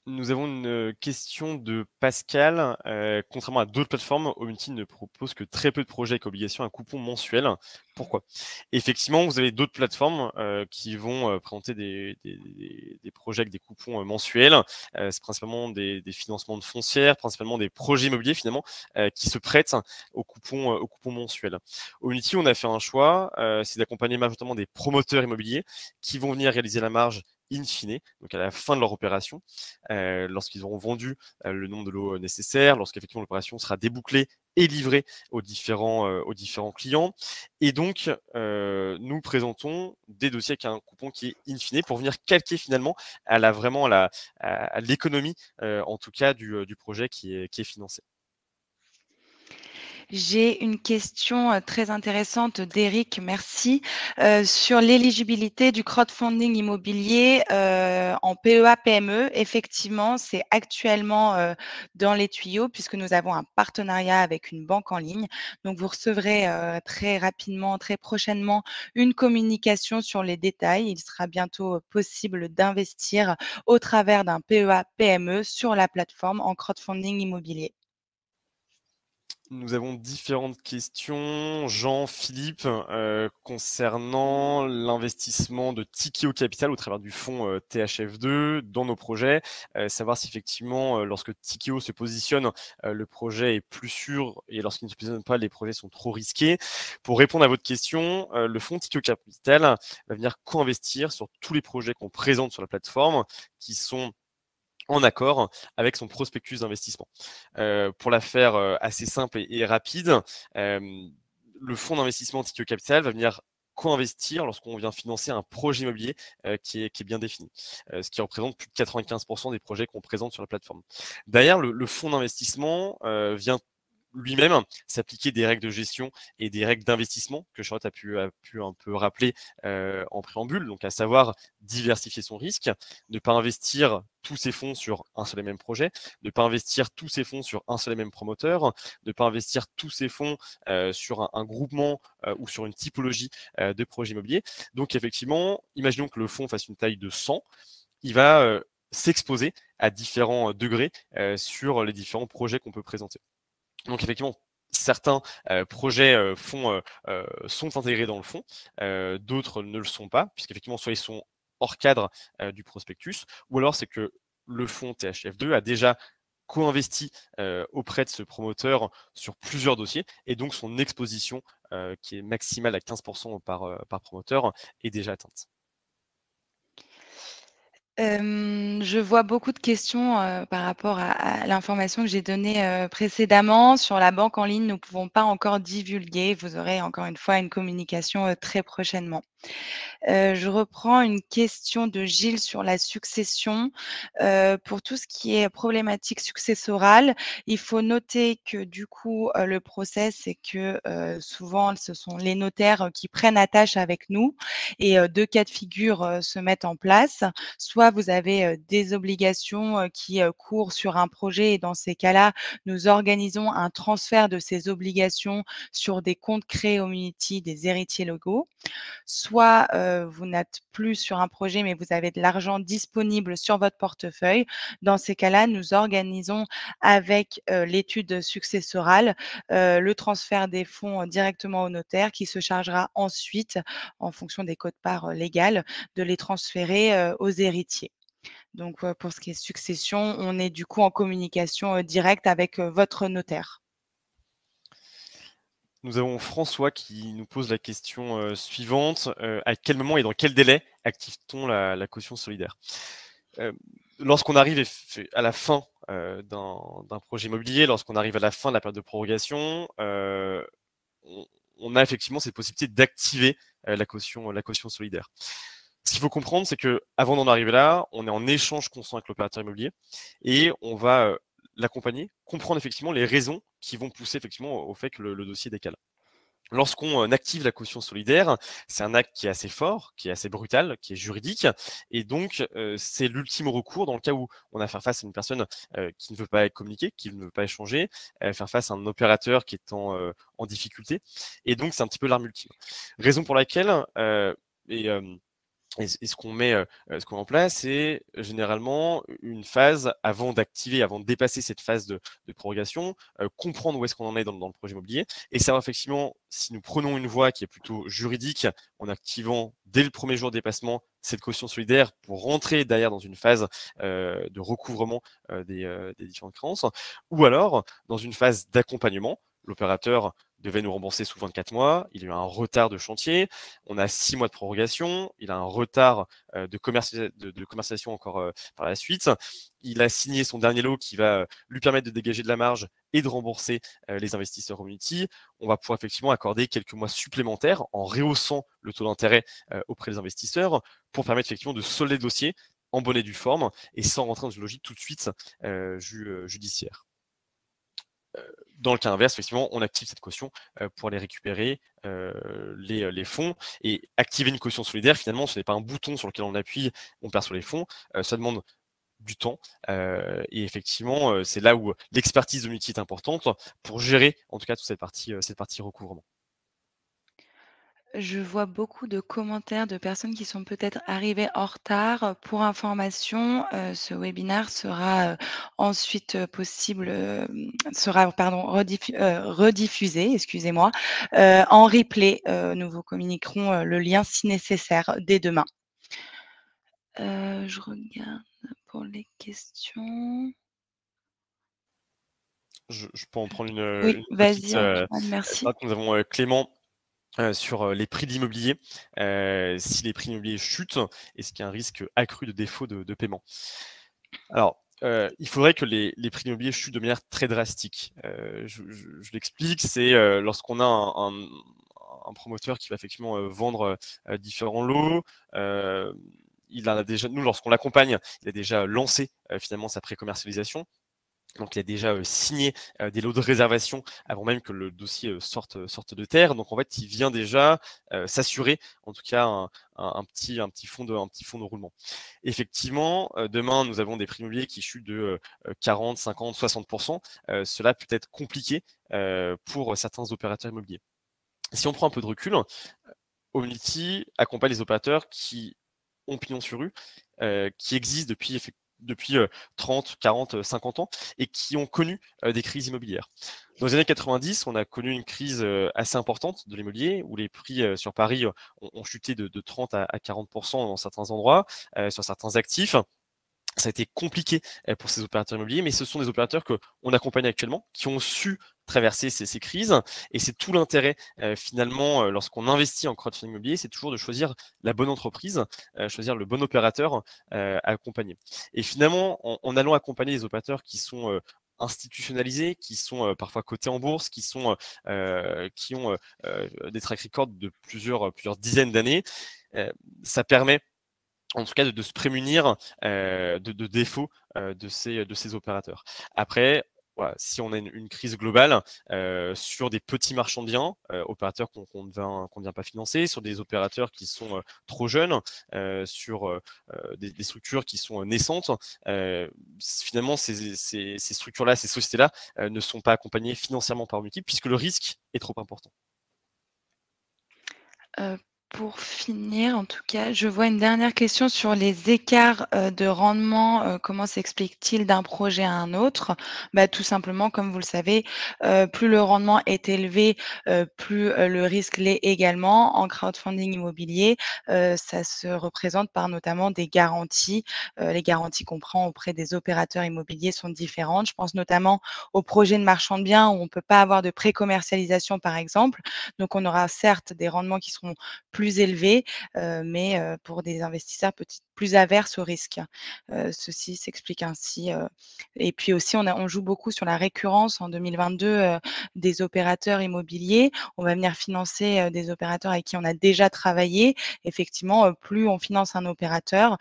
[SPEAKER 1] Nous avons une question de Pascal. Contrairement à d'autres plateformes, Omnity ne propose que très peu de projets avec obligation à coupon mensuel. Pourquoi? Effectivement, vous avez d'autres plateformes qui vont présenter des projets avec des coupons mensuels. C'est principalement des financements de foncières, principalement des projets immobiliers finalement, qui se prêtent aux coupons mensuels. Omnity, on a fait un choix, c'est d'accompagner majoritairement des promoteurs immobiliers qui vont venir réaliser la marge in fine, donc à la fin de leur opération, lorsqu'ils auront vendu le nombre de lots nécessaires, lorsqu'effectivement l'opération sera débouclée et livrée aux différents clients. Et donc, nous présentons des dossiers avec un coupon qui est in fine pour venir calquer finalement à l'économie, en tout cas du projet qui est financé.
[SPEAKER 3] J'ai une question, très intéressante d'Éric, merci, sur l'éligibilité du crowdfunding immobilier, en PEA-PME. Effectivement, c'est actuellement, dans les tuyaux puisque nous avons un partenariat avec une banque en ligne. Donc vous recevrez, très rapidement, très prochainement, une communication sur les détails. Il sera bientôt possible d'investir au travers d'un PEA-PME sur la plateforme en crowdfunding immobilier.
[SPEAKER 1] Nous avons différentes questions. Jean-Philippe, concernant l'investissement de Tikeo Capital au travers du fonds THF2 dans nos projets. Savoir si effectivement, lorsque Tikeo se positionne, le projet est plus sûr et lorsqu'il ne se positionne pas, les projets sont trop risqués. Pour répondre à votre question, le fonds Tikeo Capital va venir co-investir sur tous les projets qu'on présente sur la plateforme qui sont en accord avec son prospectus d'investissement. Pour la faire assez simple et rapide, le fonds d'investissement Tikeo Capital va venir co-investir lorsqu'on vient financer un projet immobilier qui est bien défini, ce qui représente plus de 95% des projets qu'on présente sur la plateforme. Derrière, le fonds d'investissement vient lui-même s'appliquer des règles de gestion et des règles d'investissement que Charlotte a pu un peu rappeler en préambule, donc à savoir diversifier son risque, ne pas investir tous ses fonds sur un seul et même projet, ne pas investir tous ses fonds sur un seul et même promoteur, ne pas investir tous ses fonds sur un groupement ou sur une typologie de projet immobilier. Donc effectivement, imaginons que le fonds fasse une taille de 100, il va s'exposer à différents degrés sur les différents projets qu'on peut présenter. Donc effectivement, certains projets sont intégrés dans le fonds, d'autres ne le sont pas, puisqu'effectivement, soit ils sont hors cadre du prospectus, ou alors c'est que le fonds THF2 a déjà co-investi auprès de ce promoteur sur plusieurs dossiers, et donc son exposition, qui est maximale à 15% par promoteur, est déjà atteinte.
[SPEAKER 3] Je vois beaucoup de questions, par rapport à l'information que j'ai donnée, précédemment. Sur la banque en ligne, nous ne pouvons pas encore divulguer. Vous aurez encore une fois une communication, très prochainement. Je reprends une question de Gilles sur la succession. Pour tout ce qui est problématique successorale, il faut noter que du coup, le process, c'est que, souvent, ce sont les notaires qui prennent attache avec nous et 2 cas de figure, se mettent en place. Soit vous avez, des obligations, qui, courent sur un projet et dans ces cas-là, nous organisons un transfert de ces obligations sur des comptes créés au Omnity des héritiers légaux. Soit soit vous n'êtes plus sur un projet, mais vous avez de l'argent disponible sur votre portefeuille. Dans ces cas-là, nous organisons avec l'étude successorale le transfert des fonds directement au notaire qui se chargera ensuite, en fonction des quotes-parts légales, de les transférer aux héritiers. Donc, pour ce qui est succession, on est du coup en communication directe avec votre notaire.
[SPEAKER 1] Nous avons François qui nous pose la question suivante. À quel moment et dans quel délai active-t-on la caution solidaire? Lorsqu'on arrive à la fin d'un projet immobilier, lorsqu'on arrive à la fin de la période de prorogation, on a effectivement cette possibilité d'activer la caution solidaire. Ce qu'il faut comprendre, c'est que avant d'en arriver là, on est en échange constant avec l'opérateur immobilier et on va l'accompagner, comprendre effectivement les raisons qui vont pousser effectivement au fait que le dossier décale. Lorsqu'on active la caution solidaire, c'est un acte qui est assez fort, qui est assez brutal, qui est juridique, et donc c'est l'ultime recours dans le cas où on a à faire face à une personne qui ne veut pas communiquer, qui ne veut pas échanger, faire face à un opérateur qui est en difficulté, et donc c'est un petit peu l'arme ultime. Raison pour laquelle et ce qu'on met en place, c'est généralement une phase avant d'activer, avant de dépasser cette phase de prorogation, comprendre où est-ce qu'on en est dans le projet immobilier et savoir effectivement si nous prenons une voie qui est plutôt juridique en activant dès le premier jour de dépassement cette caution solidaire pour rentrer derrière dans une phase de recouvrement des différentes créances, ou alors dans une phase d'accompagnement. L'opérateur devait nous rembourser sous 24 mois, il y a eu un retard de chantier, on a 6 mois de prorogation, il a un retard de commercialisation encore par la suite, il a signé son dernier lot qui va lui permettre de dégager de la marge et de rembourser les investisseurs Homunity. On va pouvoir effectivement accorder quelques mois supplémentaires en rehaussant le taux d'intérêt auprès des investisseurs pour permettre effectivement de solder le dossier en bonne et due forme et sans rentrer dans une logique tout de suite judiciaire. Dans le cas inverse, effectivement, on active cette caution pour aller récupérer les fonds. Et activer une caution solidaire, finalement, ce n'est pas un bouton sur lequel on appuie, on perçoit les fonds. Ça demande du temps. Et effectivement, c'est là où l'expertise de l'outil est importante pour gérer, en tout cas, toute cette partie recouvrement.
[SPEAKER 3] Je vois beaucoup de commentaires de personnes qui sont peut-être arrivées en retard. Pour information, ce webinaire sera ensuite rediffusé, excusez-moi, en replay. Nous vous communiquerons le lien si nécessaire dès demain. Je regarde pour les questions.
[SPEAKER 1] Je peux en prendre
[SPEAKER 3] Oui,
[SPEAKER 1] une
[SPEAKER 3] vas-y,
[SPEAKER 1] petite.
[SPEAKER 3] Antoine, merci.
[SPEAKER 1] Nous avons Clément sur les prix de l'immobilier, si les prix de l'immobilier chutent, est-ce qu'il y a un risque accru de défaut de paiement? Alors, il faudrait que les prix de l'immobilier chutent de manière très drastique. Je l'explique, c'est lorsqu'on a un promoteur qui va effectivement vendre différents lots, il a déjà, nous, lorsqu'on l'accompagne, il a déjà lancé finalement sa pré-commercialisation. Donc, il a déjà signé des lots de réservation avant même que le dossier sorte de terre. Donc, en fait, il vient déjà s'assurer, en tout cas, un petit fonds de roulement. Effectivement, demain, nous avons des prix immobiliers qui chutent de 40, 50, 60%. Cela peut être compliqué pour certains opérateurs immobiliers. Si on prend un peu de recul, Homunity accompagne les opérateurs qui ont pignon sur rue, qui existent depuis 30, 40, 50 ans et qui ont connu des crises immobilières. Dans les années 90, on a connu une crise assez importante de l'immobilier où les prix sur Paris ont chuté de 30 à 40% dans certains endroits, sur certains actifs. Ça a été compliqué pour ces opérateurs immobiliers, mais ce sont des opérateurs qu'on accompagne actuellement, qui ont su traverser ces crises. Et c'est tout l'intérêt, finalement, lorsqu'on investit en crowdfunding immobilier, c'est toujours de choisir la bonne entreprise, choisir le bon opérateur à accompagner. Et finalement, en allant accompagner des opérateurs qui sont institutionnalisés, qui sont parfois cotés en bourse, qui ont des track records de plusieurs dizaines d'années, ça permet en tout cas de se prémunir de défauts de ces opérateurs. Après, voilà, si on a une crise globale sur des petits marchands de biens, opérateurs qu'on ne vient pas financer, sur des opérateurs qui sont trop jeunes, sur des structures qui sont naissantes, finalement, ces structures-là, ces sociétés-là ne sont pas accompagnées financièrement par Homunity puisque le risque est trop important.
[SPEAKER 3] Pour finir, en tout cas, je vois une dernière question sur les écarts de rendement. Comment s'explique-t-il d'un projet à un autre? Bah, tout simplement, comme vous le savez, plus le rendement est élevé, plus le risque l'est également. En crowdfunding immobilier, ça se représente par notamment des garanties. Les garanties qu'on prend auprès des opérateurs immobiliers sont différentes. Je pense notamment aux projets de marchand de biens où on ne peut pas avoir de pré-commercialisation, par exemple. Donc, on aura certes des rendements qui seront plus élevés, mais pour des investisseurs peut-être plus averses au risque. Ceci s'explique ainsi, et puis aussi on joue beaucoup sur la récurrence en 2022, des opérateurs immobiliers. On va venir financer, des opérateurs avec qui on a déjà travaillé. Effectivement, plus on finance un opérateur,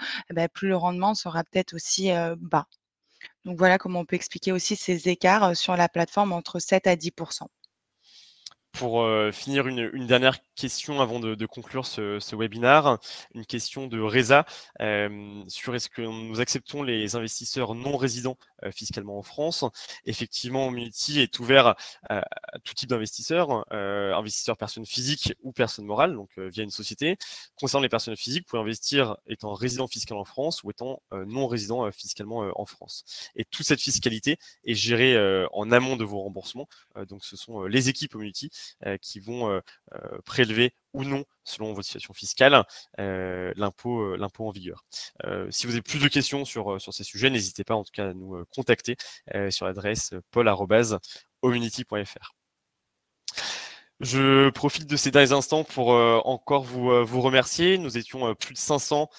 [SPEAKER 3] plus le rendement sera peut-être aussi, bas. Donc voilà comment on peut expliquer aussi ces écarts, sur la plateforme entre 7 à 10.
[SPEAKER 1] Pour finir, une dernière question avant de conclure ce webinaire. Une question de Reza sur est-ce que nous acceptons les investisseurs non résidents fiscalement en France. Effectivement, Homunity est ouvert à tout type d'investisseurs, investisseurs personnes physiques ou personnes morales, donc via une société. Concernant les personnes physiques, vous pouvez investir étant résident fiscal en France ou étant non résident fiscalement en France. Et toute cette fiscalité est gérée en amont de vos remboursements. Donc ce sont les équipes Homunity qui vont prélever ou non, selon votre situation fiscale, l'impôt en vigueur. Si vous avez plus de questions sur ces sujets, n'hésitez pas en tout cas à nous contacter sur l'adresse paul@homunity.fr. Je profite de ces derniers instants pour encore vous remercier. Nous étions plus de 500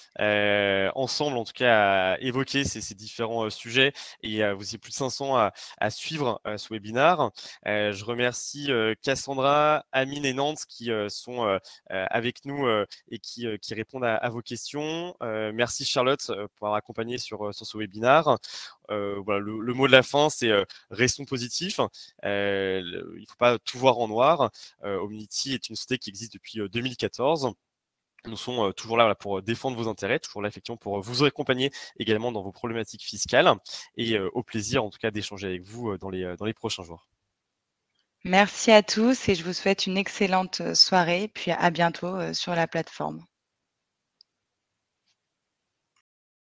[SPEAKER 1] ensemble, en tout cas, à évoquer ces différents sujets, et vous étiez plus de 500 à suivre ce webinaire. Je remercie Cassandra, Amine et Nantes qui sont avec nous et qui répondent à vos questions. Merci Charlotte pour avoir accompagné sur ce webinaire. Voilà, le mot de la fin, c'est restons positifs. Il ne faut pas tout voir en noir. Homunity est une société qui existe depuis 2014. Nous sommes toujours là pour défendre vos intérêts, toujours là effectivement pour vous accompagner également dans vos problématiques fiscales, et au plaisir en tout cas d'échanger avec vous dans les prochains jours.
[SPEAKER 3] Merci à tous et je vous souhaite une excellente soirée, puis à bientôt sur la plateforme.